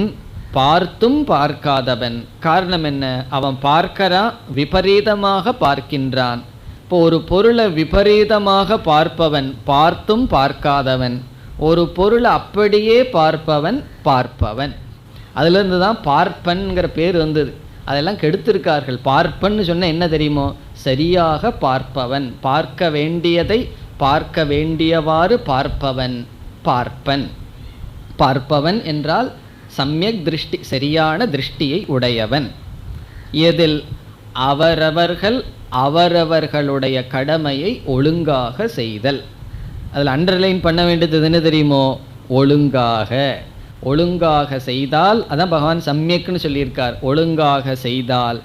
S1: பார்த்தும் பார்க்காதவன். காரணம் என்ன? அவன் பார்க்கிறான், விபரீதமாக பார்க்கின்றான். இப்போ ஒரு பொருளை விபரீதமாக பார்ப்பவன் பார்த்தும் பார்க்காதவன், ஒரு பொருளை அப்படியே பார்ப்பவன் பார்ப்பவன். அதுலேருந்து தான் பார்ப்பன்கிற பேர் வந்தது. அதெல்லாம் கெடுத்திருக்கார்கள். பார்ப்பன்னு சொன்ன என்ன தெரியுமோ, சரியாக பார்ப்பவன், பார்க்க வேண்டியதை பார்க்க வேண்டியவாறு பார்ப்பவன் பார்ப்பன். பார்ப்பவன் என்றால் சம்யக் திருஷ்டி, சரியான திருஷ்டியை உடையவன். எதில் அவரவர்கள் அவரவர்களுடைய கடமையை ஒழுங்காக செய்தல். அதில் அண்டர்லைன் பண்ண வேண்டியது என்ன தெரியுமோ, ஒழுங்காக. ஒழுங்காக செய்தால், அதான் பகவான் சம்யக்னு சொல்லியிருக்கார், ஒழுங்காக செய்தால்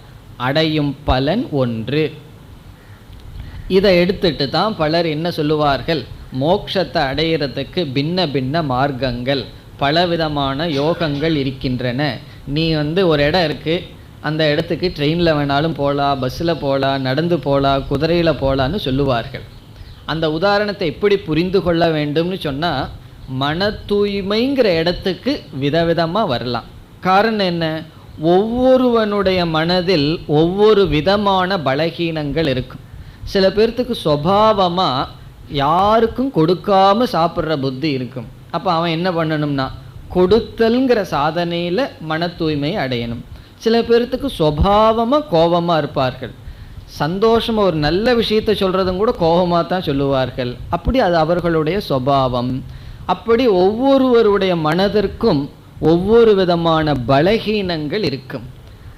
S1: அடையும் பலன் ஒன்று. இதை எடுத்துட்டு தான் பலர் என்ன சொல்லுவார்கள், மோட்சத்தை அடையிறதுக்கு பின்ன பின்ன மார்க்கங்கள், பலவிதமான யோகங்கள் இருக்கின்றன. நீ ஒரு இடம் இருக்குது, அந்த இடத்துக்கு ட்ரெயினில் வேணாலும் போகலாம், பஸ்ஸில் போகலாம், நடந்து போகலாம், குதிரையில் போகலான்னு சொல்லுவார்கள். அந்த உதாரணத்தை எப்படி புரிந்து கொள்ள வேண்டும்னு சொன்னால், மன தூய்மைங்கிற இடத்துக்கு விதவிதமாக வரலாம். காரணம் என்ன, ஒவ்வொருவனுடைய மனதில் ஒவ்வொரு விதமான பலகீனங்கள் இருக்கும். சில பேர்த்துக்கு சுபாவமாக யாருக்கும் கொடுக்காம சாப்பிட்ற புத்தி இருக்கும். அப்போ அவன் என்ன பண்ணணும்னா கொடுத்தல்ங்கிற சாதனையில் மன தூய்மை அடையணும். சில பேர்த்துக்கு சுபாவமாக கோபமாக இருப்பார்கள், சந்தோஷமாக ஒரு நல்ல விஷயத்தை சொல்கிறதும் கூட கோபமாக தான் சொல்லுவார்கள். அப்படி அது அவர்களுடைய சுபாவம். அப்படி ஒவ்வொருவருடைய மனதிற்கும் ஒவ்வொரு விதமான பலகீனங்கள் இருக்கும்.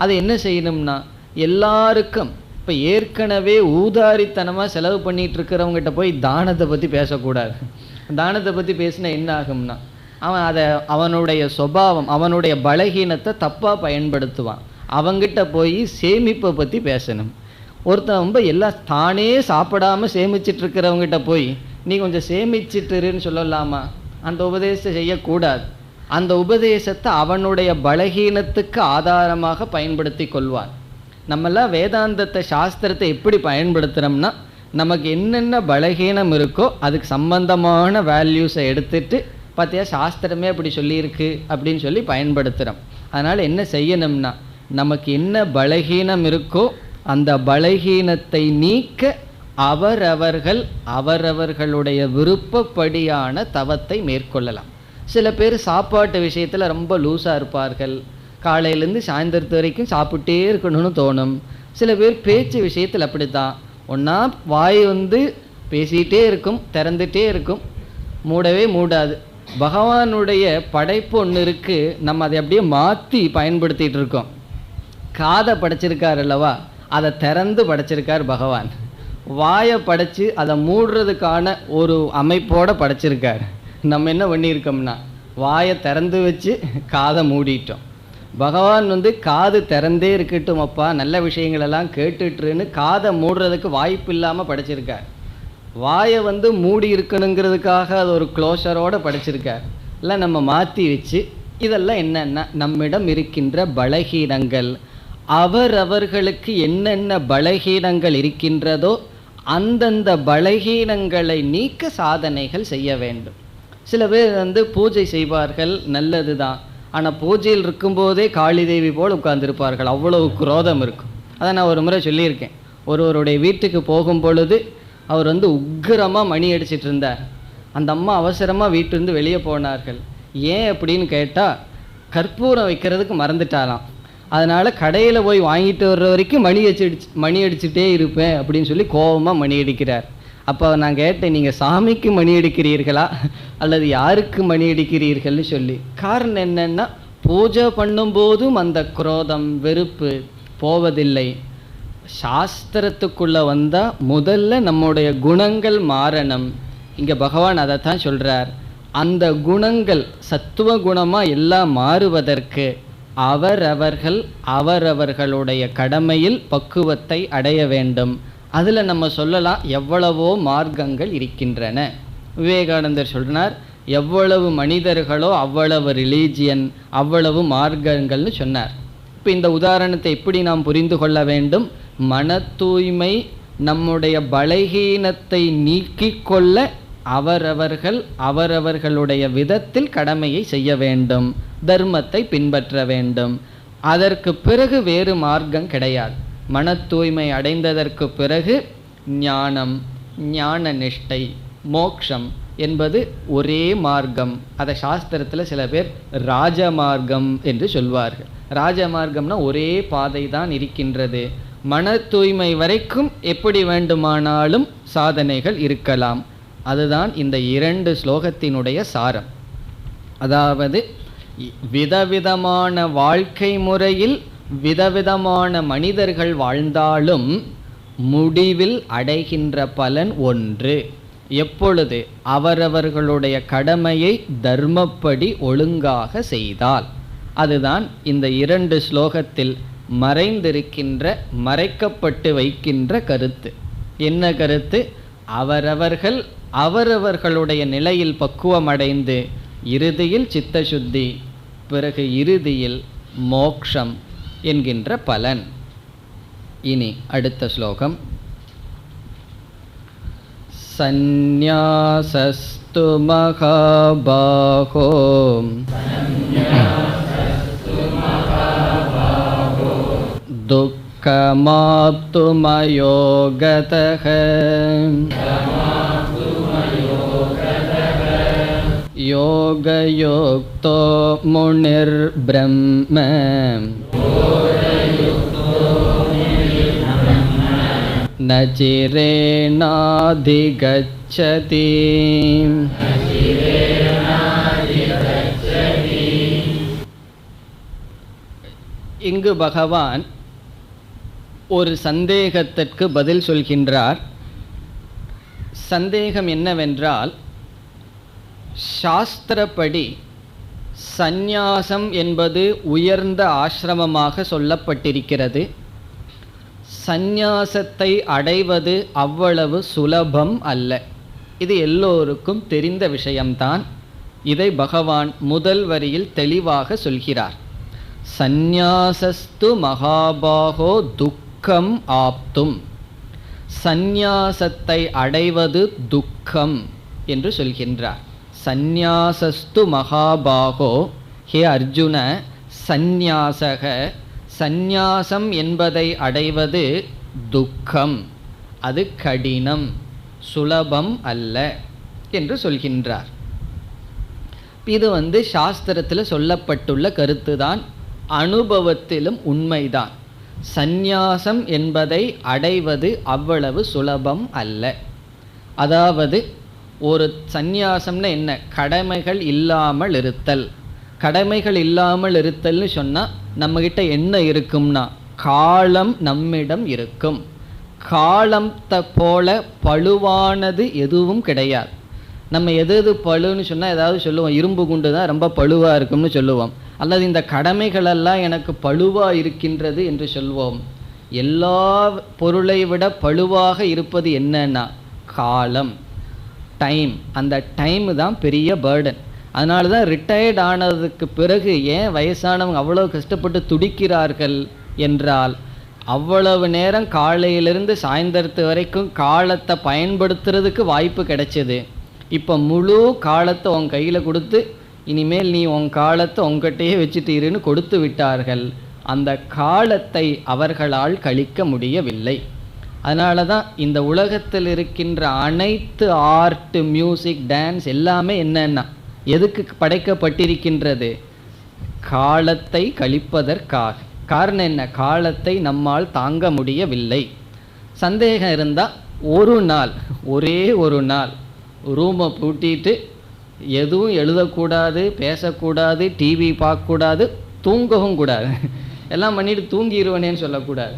S1: அது என்ன செய்யணும்னா, எல்லாருக்கும் இப்போ ஏற்கனவே ஊதாரித்தனமாக செலவு பண்ணிகிட்டு இருக்கிறவங்ககிட்ட போய் தானத்தை பற்றி பேசக்கூடாது. தானத்தை பற்றி பேசினா என்ன ஆகும்னா, அவன் அதை அவனுடைய சுபாவம், அவனுடைய பலகீனத்தை தப்பாக பயன்படுத்துவான். அவங்கிட்ட போய் சேமிப்பை பற்றி பேசணும். ஒருத்தன் எல்லாம் தானே சாப்பிடாமல் சேமிச்சிட்டு இருக்கிறவங்ககிட்ட போய் நீ கொஞ்சம் சேமிச்சிட்டுருன்னு சொல்லலாமா? அந்த உபதேசத்தை செய்யக்கூடாது. அந்த உபதேசத்தை அவனுடைய பலகீனத்துக்கு ஆதாரமாக பயன்படுத்தி கொள்வான். நம்மெல்லாம் வேதாந்தத்தை, சாஸ்திரத்தை எப்படி பயன்படுத்துகிறோம்னா, நமக்கு என்னென்ன பலகீனம் இருக்கோ அதுக்கு சம்பந்தமான வேல்யூஸை எடுத்துட்டு, பார்த்தியா சாஸ்திரமே அப்படி சொல்லியிருக்கு அப்படின்னு சொல்லி பயன்படுத்துகிறோம். அதனால் என்ன செய்யணும்னா, நமக்கு என்ன பலகீனம் இருக்கோ அந்த பலகீனத்தை நீக்க அவரவர்கள் அவரவர்களுடைய விருப்பப்படியான தவத்தை மேற்கொள்ளலாம். சில பேர் சாப்பாட்டு விஷயத்தில் ரொம்ப லூஸாக இருப்பார்கள், காலையிலேருந்து சாயந்தரத்து வரைக்கும் சாப்பிட்டே இருக்கணும்னு தோணும். சில பேர் பேச்சு விஷயத்தில் அப்படி தான், ஒன்றா வாய் பேசிகிட்டே இருக்கும், திறந்துகிட்டே இருக்கும், மூடவே மூடாது. பகவானுடைய படைப்பு ஒன்று இருக்குது, நம்ம அதை அப்படியே மாற்றி பயன்படுத்திகிட்டு இருக்கோம். காதை படைச்சிருக்கார் அல்லவா, அதை திறந்து படைச்சிருக்கார் பகவான். வாயை படைச்சு அதை மூடுறதுக்கான ஒரு அமைப்போடு படைச்சிருக்கார். நம்ம என்ன பண்ணியிருக்கோம்னா, வாயை திறந்து வச்சு காதை மூடிட்டோம். பகவான் காது திறந்தே இருக்கட்டும் அப்பா, நல்ல விஷயங்களெல்லாம் கேட்டுட்டுருன்னு காதை மூடுறதுக்கு வாய்ப்பு இல்லாமல் படைச்சிருக்கார். வாயை மூடி இருக்கணுங்கிறதுக்காக அது ஒரு க்ளோஷரோடு படைச்சிருக்கார். இல்லை நம்ம மாற்றி வச்சு, இதெல்லாம் என்னென்னா நம்மிடம் இருக்கின்ற பலகீனங்கள். அவரவர்களுக்கு என்னென்ன பலகீனங்கள் இருக்கின்றதோ அந்தந்த பலகீனங்களை நீக்க சாதனைகள் செய்ய வேண்டும். சில பேர் பூஜை செய்வார்கள், நல்லது தான். ஆனால் பூஜையில் இருக்கும்போதே காளி தேவி போல் உட்கார்ந்துருப்பார்கள், அவ்வளவு குரோதம் இருக்கும். அதை நான் ஒரு முறை சொல்லியிருக்கேன். ஒருவருடைய வீட்டுக்கு போகும் பொழுது அவர் உக்கிரமாக மணி அடிச்சிட்டு இருந்தார். அந்த அம்மா அவசரமாக வீட்டிலேருந்து வெளியே போனார்கள். ஏன் அப்படின்னு கேட்டால், கற்பூரம் வைக்கிறதுக்கு மறந்துட்டாலாம். அதனால் கடையில் போய் வாங்கிட்டு வர்ற வரைக்கும் மணி அடிச்சுட்டே இருப்பேன் அப்படின்னு சொல்லி கோபமாக மணி அடிக்கிறார். அப்போ நான் கேட்டேன், நீங்கள் சாமிக்கு மணி அடிக்கிறீர்களா அல்லது யாருக்கு மணி அடிக்கிறீர்கள்னு சொல்லி. காரணம் என்னென்னா, பூஜை பண்ணும்போதும் அந்த குரோதம் வெறுப்பு போவதில்லை. சாஸ்திரத்துக்குள்ளே வந்தால் முதல்ல நம்முடைய குணங்கள் மாறணும். இங்கே பகவான் அதைத்தான் சொல்கிறார். அந்த குணங்கள் சத்துவ குணமாக எல்லாம் மாறுவதற்கு அவரவர்கள் அவரவர்களுடைய கடமையில் பக்குவத்தை அடைய வேண்டும். அதில் நம்ம சொல்லலாம், எவ்வளவோ மார்க்கங்கள் இருக்கின்றன. விவேகானந்தர் சொல்றார், எவ்வளவு மனிதர்களோ அவ்வளவு ரிலீஜியன், அவ்வளவு மார்க்கங்கள்னு சொன்னார். இப்போ இந்த உதாரணத்தை எப்படி நாம் புரிந்து கொள்ள வேண்டும்? மன தூய்மை நம்முடைய பலகீனத்தை நீக்கிக் கொள்ள அவரவர்கள் அவரவர்களுடைய விதத்தில் கடமையை செய்ய வேண்டும், தர்மத்தை பின்பற்ற வேண்டும். அதற்கு பிறகு வேறு மார்க்கம் கிடையாது. மன தூய்மை அடைந்ததற்கு பிறகு ஞானம், ஞான நிஷ்டை, மோக்ஷம் என்பது ஒரே மார்க்கம். அதை சாஸ்திரத்தில் சில பேர் ராஜமார்க்கம் என்று சொல்வார்கள். ராஜமார்க்கம்னா ஒரே பாதை தான் இருக்கின்றது. மன தூய்மை வரைக்கும் எப்படி வேண்டுமானாலும் சாதனைகள் இருக்கலாம். அதுதான் இந்த 2 ஸ்லோகத்தினுடைய சாரம். அதாவது விதவிதமான வாழ்க்கை முறையில் விதவிதமான மனிதர்கள் வாழ்ந்தாலும் முடிவில் அடைகின்ற பலன் ஒன்று. எப்பொழுது அவரவர்களுடைய கடமையை தர்மப்படி ஒழுங்காக செய்தால். அதுதான் இந்த 2 ஸ்லோகத்தில் மறைந்திருக்கின்ற, மறைக்கப்பட்டு வைக்கின்ற கருத்து. என்ன கருத்து? அவரவர்கள் அவரவர்களுடைய நிலையில் பக்குவமடைந்து இறுதியில் சித்தசுத்தி, பிறகு இறுதியில் மோக்ஷம் என்கின்ற பலன். இனி அடுத்த ஸ்லோகம். சந்நியாசஸ்து மகாபாஹோ துக்கமாப்துமயோகதஹ யோகயோக்தோ முனிர் பிரம்ம நசிரேணாதிகச்சதி. இங்கு பகவான் ஒரு சந்தேகத்திற்கு பதில் சொல்கின்றார். சந்தேகம் என்னவென்றால், சாஸ்திரப்படி சந்நியாசம் என்பது உயர்ந்த ஆசிரமமாக சொல்லப்பட்டிருக்கிறது. சந்நியாசத்தை அடைவது அவ்வளவு சுலபம் அல்ல. இது எல்லோருக்கும் தெரிந்த விஷயம்தான். இதை பகவான் முதல் வரியில் தெளிவாக சொல்கிறார். சந்நியாசஸ்து மகாபாகோ துக்கம் ஆப்தும். சந்நியாசத்தை அடைவது துக்கம் என்று சொல்கின்றார். சந்நியாசஸ்து மகாபாகோ, ஹே அர்ஜுன, சந்நியாசக, சந்நியாசம் என்பதை அடைவது துக்கம், அது கடினம், சுலபம் அல்ல என்று சொல்கின்றார். இது சாஸ்திரத்தில் சொல்லப்பட்டுள்ள கருத்துதான், அனுபவத்திலும் உண்மைதான். சந்நியாசம் என்பதை அடைவது அவ்வளவு சுலபம் அல்ல. அதாவது ஒரு சந்நியாசம்னா என்ன? கடமைகள் இல்லாமல் இருத்தல். கடமைகள் இல்லாமல் இருத்தல்னு சொன்னால் நம்மகிட்ட என்ன இருக்கும்னா காலம் நம்மிடம் இருக்கும். காலத்தை போல பழுவானது எதுவும் கிடையாது. நம்ம எது பழுன்னு சொன்னால் ஏதாவது சொல்லுவோம், இரும்பு குண்டு தான் ரொம்ப பழுவாக இருக்கும்னு சொல்லுவோம். அல்லது இந்த கடமைகளெல்லாம் எனக்கு பழுவாக இருக்கின்றது என்று சொல்வோம். எல்லா பொருளை விட பழுவாக இருப்பது என்னன்னா காலம், டைம். அந்த டைம் தான் பெரிய பேர்டன். அதனால தான் ரிட்டையர்ட் ஆனதுக்கு பிறகு ஏன் வயசானவங்க அவ்வளோ கஷ்டப்பட்டு துடிக்கிறார்கள் என்றால், அவ்வளவு நேரம் காலையிலிருந்து சாயந்தரத்து வரைக்கும் காலத்தை பயன்படுத்துறதுக்கு வாய்ப்பு கிடைச்சிது. இப்போ முழு காலத்தை உன் கையில் கொடுத்து, இனிமேல் நீ உன் காலத்தை உங்ககிட்டயே வச்சுட்டு இருன்னு கொடுத்து விட்டார்கள். அந்த காலத்தை அவர்களால் கழிக்க முடியவில்லை. அதனால தான் இந்த உலகத்தில் இருக்கின்ற அனைத்து ஆர்ட், மியூசிக், டான்ஸ் எல்லாமே என்னன்னா எதுக்கு படைக்கப்பட்டிருக்கின்றது? காலத்தை கழிப்பதற்காக. காரணம் என்ன? காலத்தை நம்மால் தாங்க முடியவில்லை. சந்தேகம் இருந்தால் ஒரு நாள், ஒரே ஒரு நாள் ரூமை பூட்டிட்டு எதுவும் எழுதக்கூடாது, பேசக்கூடாது, டிவி பார்க்கக்கூடாது, தூங்கவும் கூடாது. எல்லாம் பண்ணிட்டு தூங்கிடுவனேன்னு சொல்லக்கூடாது,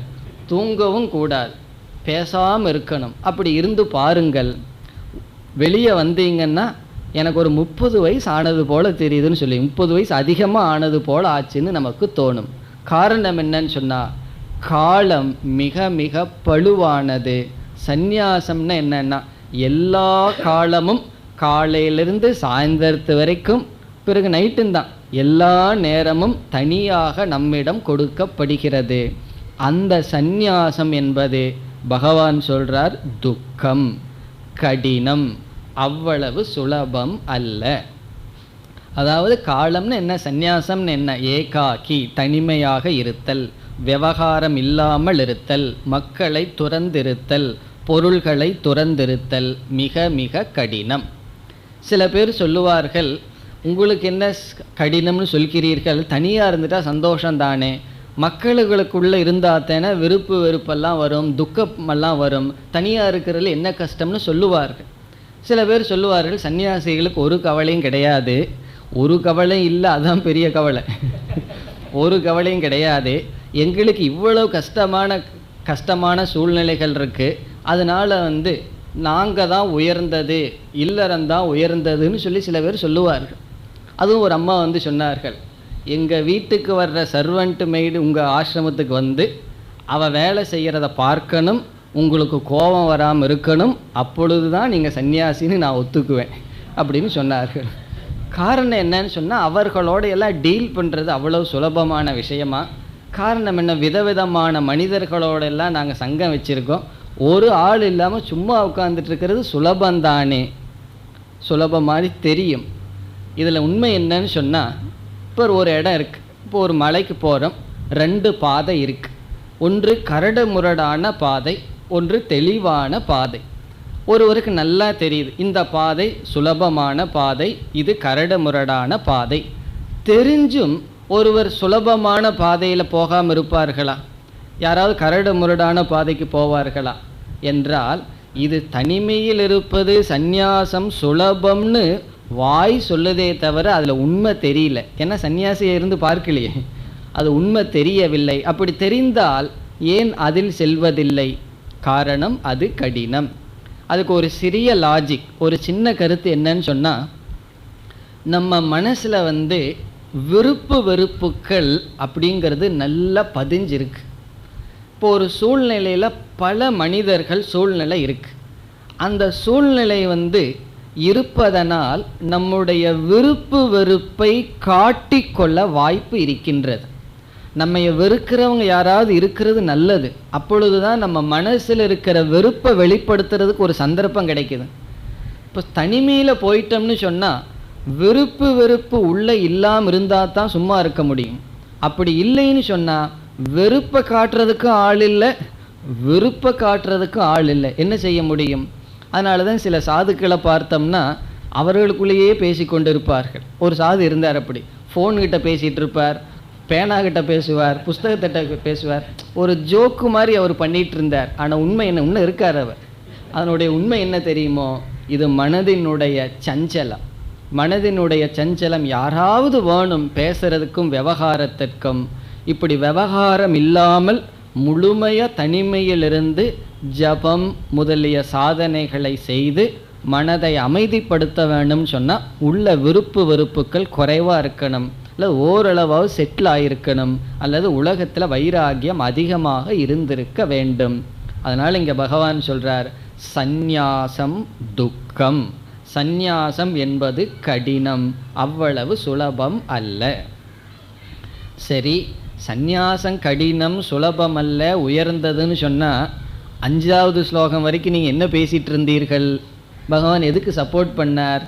S1: தூங்கவும் கூடாது, பேசாமல் இருக்கணும். அப்படி இருந்து பாருங்கள். வெளியே வந்தீங்கன்னா எனக்கு ஒரு 30 வயசு ஆனது போல் தெரியுதுன்னு சொல்லி, 30 வயசு அதிகமாக ஆனது போல் ஆச்சுன்னு நமக்கு தோணும். காரணம் என்னன்னு சொன்னால், காலம் மிக மிக பழுவானது. சந்நியாசம்னா என்னன்னா எல்லா காலமும் காலையிலிருந்து சாயந்தரத்து வரைக்கும், பிறகு நைட்டுந்தான், எல்லா நேரமும் தனியாக நம்மிடம் கொடுக்கப்படுகிறது. அந்த சந்நியாசம் என்பது பகவான் சொல்றார் துக்கம், கடினம், அவ்வளவு சுலபம் அல்ல. அதாவது காலம்னு என்ன, சந்நியாசம்னு என்ன? ஏகாக்கி, தனிமையாக இருத்தல், விவகாரம் இல்லாமல் இருத்தல், மக்களை துறந்திருத்தல், பொருள்களை துறந்திருத்தல் மிக மிக கடினம். சில பேர் சொல்லுவார்கள், உங்களுக்கு என்ன கடினம்னு சொல்கிறீர்கள், தனியாக இருந்துட்டால் சந்தோஷம்தானே, மக்களுக்குள்ளே இருந்தால் தானே விருப்பு வெறுப்பெல்லாம் வரும், துக்கமெல்லாம் வரும், தனியாக இருக்கிறதுல என்ன கஷ்டம்னு சொல்லுவார்கள். சில பேர் சொல்லுவார்கள் சன்னியாசிகளுக்கு ஒரு கவலையும் கிடையாது. ஒரு கவலையும் இல்லை, அதுதான் பெரிய கவலை. ஒரு கவலையும் கிடையாது, எங்களுக்கு இவ்வளோ கஷ்டமான சூழ்நிலைகள் இருக்குது, அதனால் நாங்கள் தான் உயர்ந்தது, இல்லறந்தான் உயர்ந்ததுன்னு சொல்லி சில பேர் சொல்லுவார்கள். அதுவும் ஒரு அம்மா சொன்னார்கள், எங்கள் வீட்டுக்கு வர்ற சர்வெண்ட் மெய்டு உங்கள் ஆசிரமத்துக்கு அவள் வேலை செய்கிறத பார்க்கணும், உங்களுக்கு கோபம் வராமல் இருக்கணும், அப்பொழுது தான் நீங்கள் சன்னியாசின்னு நான் ஒத்துக்குவேன் அப்படின்னு சொன்னார்கள். காரணம் என்னன்னு சொன்னால், அவர்களோட எல்லாம் டீல் பண்ணுறது அவ்வளோ சுலபமான விஷயமா? காரணம் என்ன, விதவிதமான மனிதர்களோடெல்லாம் நாங்கள் சங்கம் வச்சுருக்கோம், ஒரு ஆள் இல்லாமல் சும்மா உட்காந்துட்டு இருக்கிறது சுலபந்தானே, சுலபம் மாதிரி தெரியும். இதில் உண்மை என்னன்னு சொன்னால், இப்போ ஒரு இடம் இருக்குது, இப்போ ஒரு மலைக்கு போகிறோம், 2 பாதை இருக்குது, ஒன்று கரடு முரடான பாதை, ஒன்று தெளிவான பாதை. ஒருவருக்கு நல்லா தெரியுது இந்த பாதை சுலபமான பாதை, இது கரடு முரடான பாதை. தெரிஞ்சும் ஒருவர் சுலபமான பாதையில் போகாமல் இருப்பார்களா? யாராவது கரடு முரடான பாதைக்கு போவார்களா என்றால், இது தனிமையில் இருப்பது சந்நியாசம் சுலபம்னு வாய் சொல்லுதே தவிர அதில் உண்மை தெரியல. ஏன்னா சன்னியாசியை இருந்து பார்க்கலையே, அது உண்மை தெரியவில்லை. அப்படி தெரிந்தால் ஏன் அதில் செல்வதில்லை? காரணம் அது கடினம். அதுக்கு ஒரு சிறிய லாஜிக், ஒரு சின்ன கருத்து என்னன்னு சொன்னால், நம்ம மனசில் விருப்பு வெறுப்புக்கள் அப்படிங்கிறது நல்லா பதிஞ்சிருக்கு. இப்போ ஒரு சூழ்நிலையில் பல மனிதர்கள் சூழ்நிலை இருக்குது, அந்த சூழ்நிலை இருப்பதனால் நம்முடைய விருப்பு வெறுப்பை காட்டிக்கொள்ள வாய்ப்பு இருக்கின்றது. நம்ம வெறுக்கிறவங்க யாராவது இருக்கிறது நல்லது, அப்பொழுது தான் நம்ம மனசில் இருக்கிற வெறுப்பை வெளிப்படுத்துறதுக்கு ஒரு சந்தர்ப்பம் கிடைக்குது. இப்போ தனிமையில் போயிட்டோம்னு சொன்னால், விருப்பு வெறுப்பு உள்ளே இல்லாமல் இருந்தால் தான் சும்மா இருக்க முடியும். அப்படி இல்லைன்னு சொன்னால் வெறுப்பை காட்டுறதுக்கும் ஆள் இல்லை, விருப்பை காட்டுறதுக்கும் ஆள் இல்லை, என்ன செய்ய முடியும்? அதனால தான் சில சாதுக்களை பார்த்தோம்னா அவர்களுக்குள்ளேயே பேசி கொண்டு இருப்பார்கள். ஒரு சாது இருந்தார், அப்படி ஃபோன்கிட்ட பேசிகிட்டு இருப்பார், பேனாகிட்ட பேசுவார், புஸ்தகத்திட்ட பேசுவார், ஒரு ஜோக்கு மாதிரி அவர் பண்ணிகிட்டு இருந்தார். ஆனால் உண்மை என்ன, இன்னும் இருக்கார் அவர். அதனுடைய உண்மை என்ன தெரியுமோ, இது மனதினுடைய சஞ்சலம். மனதினுடைய சஞ்சலம் யாராவது வேணும் பேசுறதுக்கும் விவகாரத்திற்கும். இப்படி விவகாரம் இல்லாமல் முழுமையாக தனிமையிலிருந்து ஜபம் முதலிய சாதனைகளை செய்து மனதை அமைதிப்படுத்த வேண்டும் சொன்னால், உள்ள விருப்பு வெறுப்புக்கள் குறைவாக இருக்கணும், அல்லது ஓரளவாவது செட்டில் ஆகிருக்கணும், அல்லது உலகத்தில் வைராகியம் அதிகமாக இருந்திருக்க வேண்டும். அதனால் இங்கே பகவான் சொல்கிறார், சந்நியாசம் துக்கம். சந்நியாசம் என்பது கடினம், அவ்வளவு சுலபம் அல்ல. சரி, சந்நியாசம் கடினம் சுலபம் அல்ல உயர்ந்ததுன்னு சொன்னால், 5வது ஸ்லோகம் வரைக்கும் நீங்கள் என்ன பேசிகிட்டு இருந்தீர்கள்? பகவான் எதுக்கு சப்போர்ட் பண்ணார்?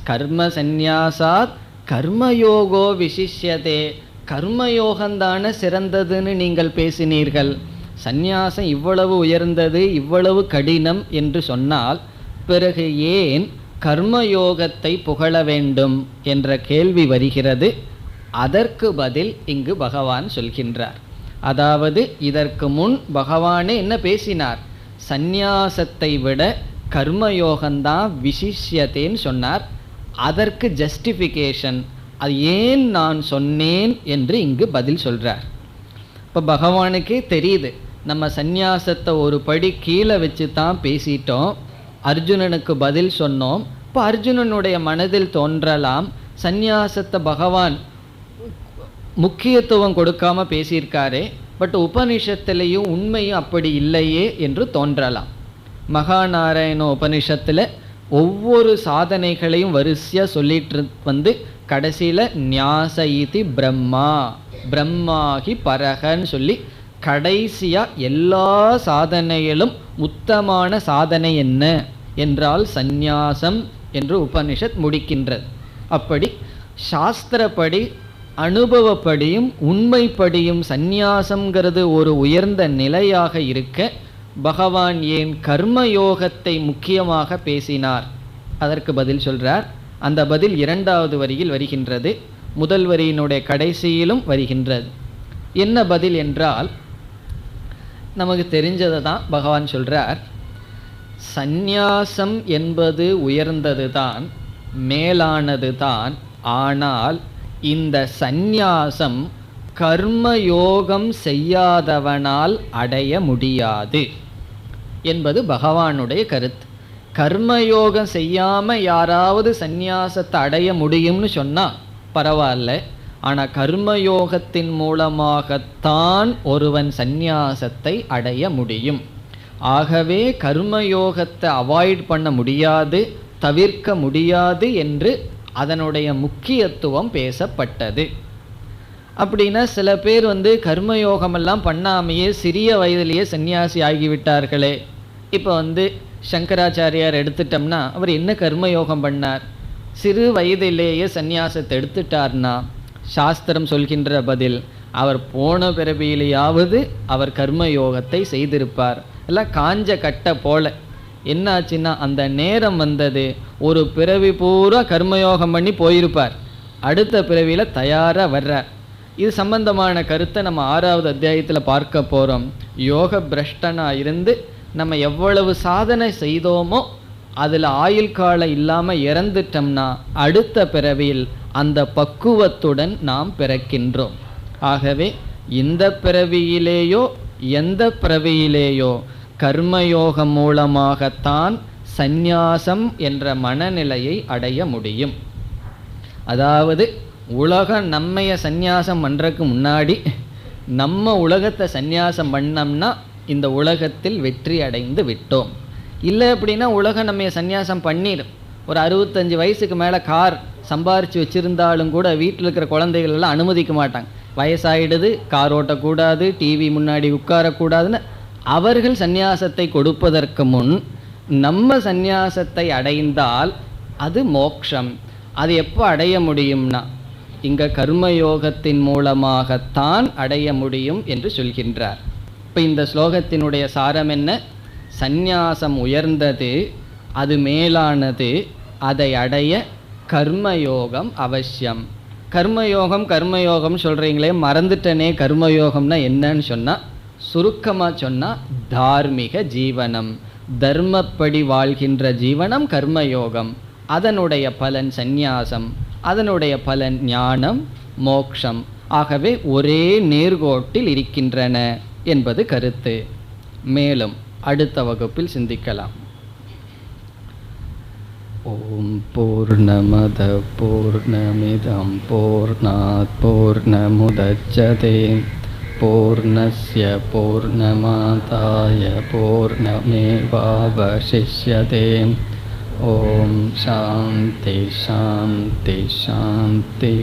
S1: கர்ம சந்நியாசாத் கர்மயோகோ விசிஷ்யதே, கர்மயோகந்தான சிறந்ததுன்னு நீங்கள் பேசினீர்கள். சந்நியாசம் இவ்வளவு உயர்ந்தது, இவ்வளவு கடினம் என்று சொன்னால் பிறகு ஏன் கர்மயோகத்தை புகழ வேண்டும் என்ற கேள்வி வருகிறது. அதற்கு பதில் இங்கு பகவான் சொல்கின்றார். அதாவது இதற்கு முன் பகவானே என்ன பேசினார்? சந்நியாசத்தை விட கர்மயோகந்தான் விசிஷ்யத்தேன்னு சொன்னார். அதற்கு ஜஸ்டிஃபிகேஷன், அது ஏன் நான் சொன்னேன் என்று இங்கு பதில் சொல்கிறார். இப்போ பகவானுக்கே தெரியுது, நம்ம சந்நியாசத்தை ஒரு படி கீழே வச்சு தான் பேசிட்டோம், அர்ஜுனனுக்கு பதில் சொன்னோம். இப்போ அர்ஜுனனுடைய மனதில் தோன்றலாம், சந்நியாசத்தை பகவான் முக்கியத்துவம் கொடுக்காம பேசியிருக்காரே, பட் உபனிஷத்துலேயும் உண்மையும் அப்படி இல்லையே என்று தோன்றலாம். மகாநாராயண உபனிஷத்தில் ஒவ்வொரு சாதனைகளையும் வரிசையாக சொல்லிட்டு கடைசியில் ஞாச இதி பிரம்மா, பிரம்மாகி பரகன்னு சொல்லி கடைசியாக எல்லா சாதனையிலும் உத்தமான சாதனை என்ன என்றால் சந்நியாசம் என்று உபனிஷத் முடிக்கின்றது. அப்படி சாஸ்திரப்படி அனுபவப்படியும் உண்மைப்படியும் சந்நியாசங்கிறது ஒரு உயர்ந்த நிலையாக இருக்க பகவான் ஏன் கர்மயோகத்தை முக்கியமாக பேசினார்? அதற்கு பதில் சொல்றார். அந்த பதில் இரண்டாவது வரியில் வருகின்றது, முதல் வரியினுடைய கடைசியிலும் வருகின்றது. என்ன பதில் என்றால், நமக்கு தெரிஞ்சதை தான் பகவான் சொல்றார். சந்நியாசம் என்பது உயர்ந்தது தான், மேலானது தான். ஆனால் இந்த சந்நியாசம் கர்மயோகம் செய்யாதவனால் அடைய முடியாது என்பது பகவானுடைய கருத்து. கர்மயோகம் செய்யாம யாராவது சந்நியாசத்தை அடைய முடியும்னு சொன்னா பரவாயில்ல. ஆனா கர்மயோகத்தின் மூலமாகத்தான் ஒருவன் சந்நியாசத்தை அடைய முடியும். ஆகவே கர்மயோகத்தை அவாய்ட் பண்ண முடியாது, தவிர்க்க முடியாது என்று அதனுடைய முக்கியத்துவம் பேசப்பட்டது. அப்படின்னா சில பேர் கர்மயோகமெல்லாம் பண்ணாமையே சிறிய வயதிலேயே சன்னியாசி ஆகிவிட்டார்களே. இப்போ சங்கராச்சாரியார் எடுத்துட்டோம்னா அவர் என்ன கர்மயோகம் பண்ணார்? சிறு வயதிலேயே சந்நியாசத்தை எடுத்துட்டார்னா சாஸ்திரம் சொல்கின்ற பதில், அவர் போன பிறவியிலேயாவது அவர் கர்மயோகத்தை செய்திருப்பார். எல்லாம் காஞ்ச கட்டை போல. என்னாச்சுன்னா அந்த நேரம் வந்தது, ஒரு பிறவி பூரா கர்மயோகம் பண்ணி போயிருப்பார், அடுத்த பிறவியில் தயாராக வர்றார். இது சம்பந்தமான கருத்தை நம்ம 6வது அத்தியாயத்தில் பார்க்க போகிறோம். யோக பிரஷ்டனாக இருந்து நம்ம எவ்வளவு சாதனை செய்தோமோ அதில் ஆயுள் காலம் இல்லாமல் இறந்துட்டோம்னா அடுத்த பிறவியில் அந்த பக்குவத்துடன் நாம் பிறக்கின்றோம். ஆகவே இந்த பிறவியிலேயோ எந்த பிறவியிலேயோ கர்மயோகம் மூலமாகத்தான் சந்நியாசம் என்ற மனநிலையை அடைய முடியும். அதாவது உலகம் நம்மைய சந்நியாசம் பண்ணுறதுக்கு முன்னாடி நம்ம உலகத்தை சந்நியாசம் பண்ணோம்னா இந்த உலகத்தில் வெற்றி அடைந்து விட்டோம். இல்லை அப்படின்னா உலகம் நம்ம சந்நியாசம் பண்ணிடும். ஒரு 65 வயசுக்கு மேலே கார் சம்பாரித்து வச்சுருந்தாலும் கூட வீட்டில் இருக்கிற குழந்தைகள் எல்லாம் அனுமதிக்க மாட்டாங்க. வயசாகிடுது, கார் ஓட்டக்கூடாது, டிவி முன்னாடி உட்காரக்கூடாதுன்னு அவர்கள் சந்நியாசத்தை கொடுப்பதற்கு முன் நம்ம சந்நியாசத்தை அடைந்தால் அது மோட்சம். அது எப்போ அடைய முடியும்னா இங்கே கர்மயோகத்தின் மூலமாகத்தான் அடைய முடியும் என்று சொல்கின்றார். இப்போ இந்த ஸ்லோகத்தினுடைய சாரம் என்ன? சந்நியாசம் உயர்ந்தது, அது மேலானது, அதை அடைய கர்மயோகம் அவசியம். கர்மயோகம் சொல்கிறீங்களே, மறந்துட்டனே கர்மயோகம்னா என்னன்னு சொன்னால், சுருக்கமாக சொன்னால் தார்மீக ஜீவனம், தர்மப்படி வாழ்கின்ற ஜீவனம் கர்மயோகம். அதனுடைய பலன் சந்நியாசம், அதனுடைய பலன் ஞானம், மோக்ஷம். ஆகவே ஒரே நேர்கோட்டில் இருக்கின்றன என்பது கருத்து. மேலும் அடுத்த வகுப்பில் சிந்திக்கலாம். ஓம் பூர்ணமத பூர்ணமிதம் பூர்ணாத் பூர்ணமுதச்யதே பூர்ணஸ்ய பூர்ணமாதாய பூர்ணமேவாவசிஷ்யதே. ஓம் சாந்தி சாந்தி சாந்தி.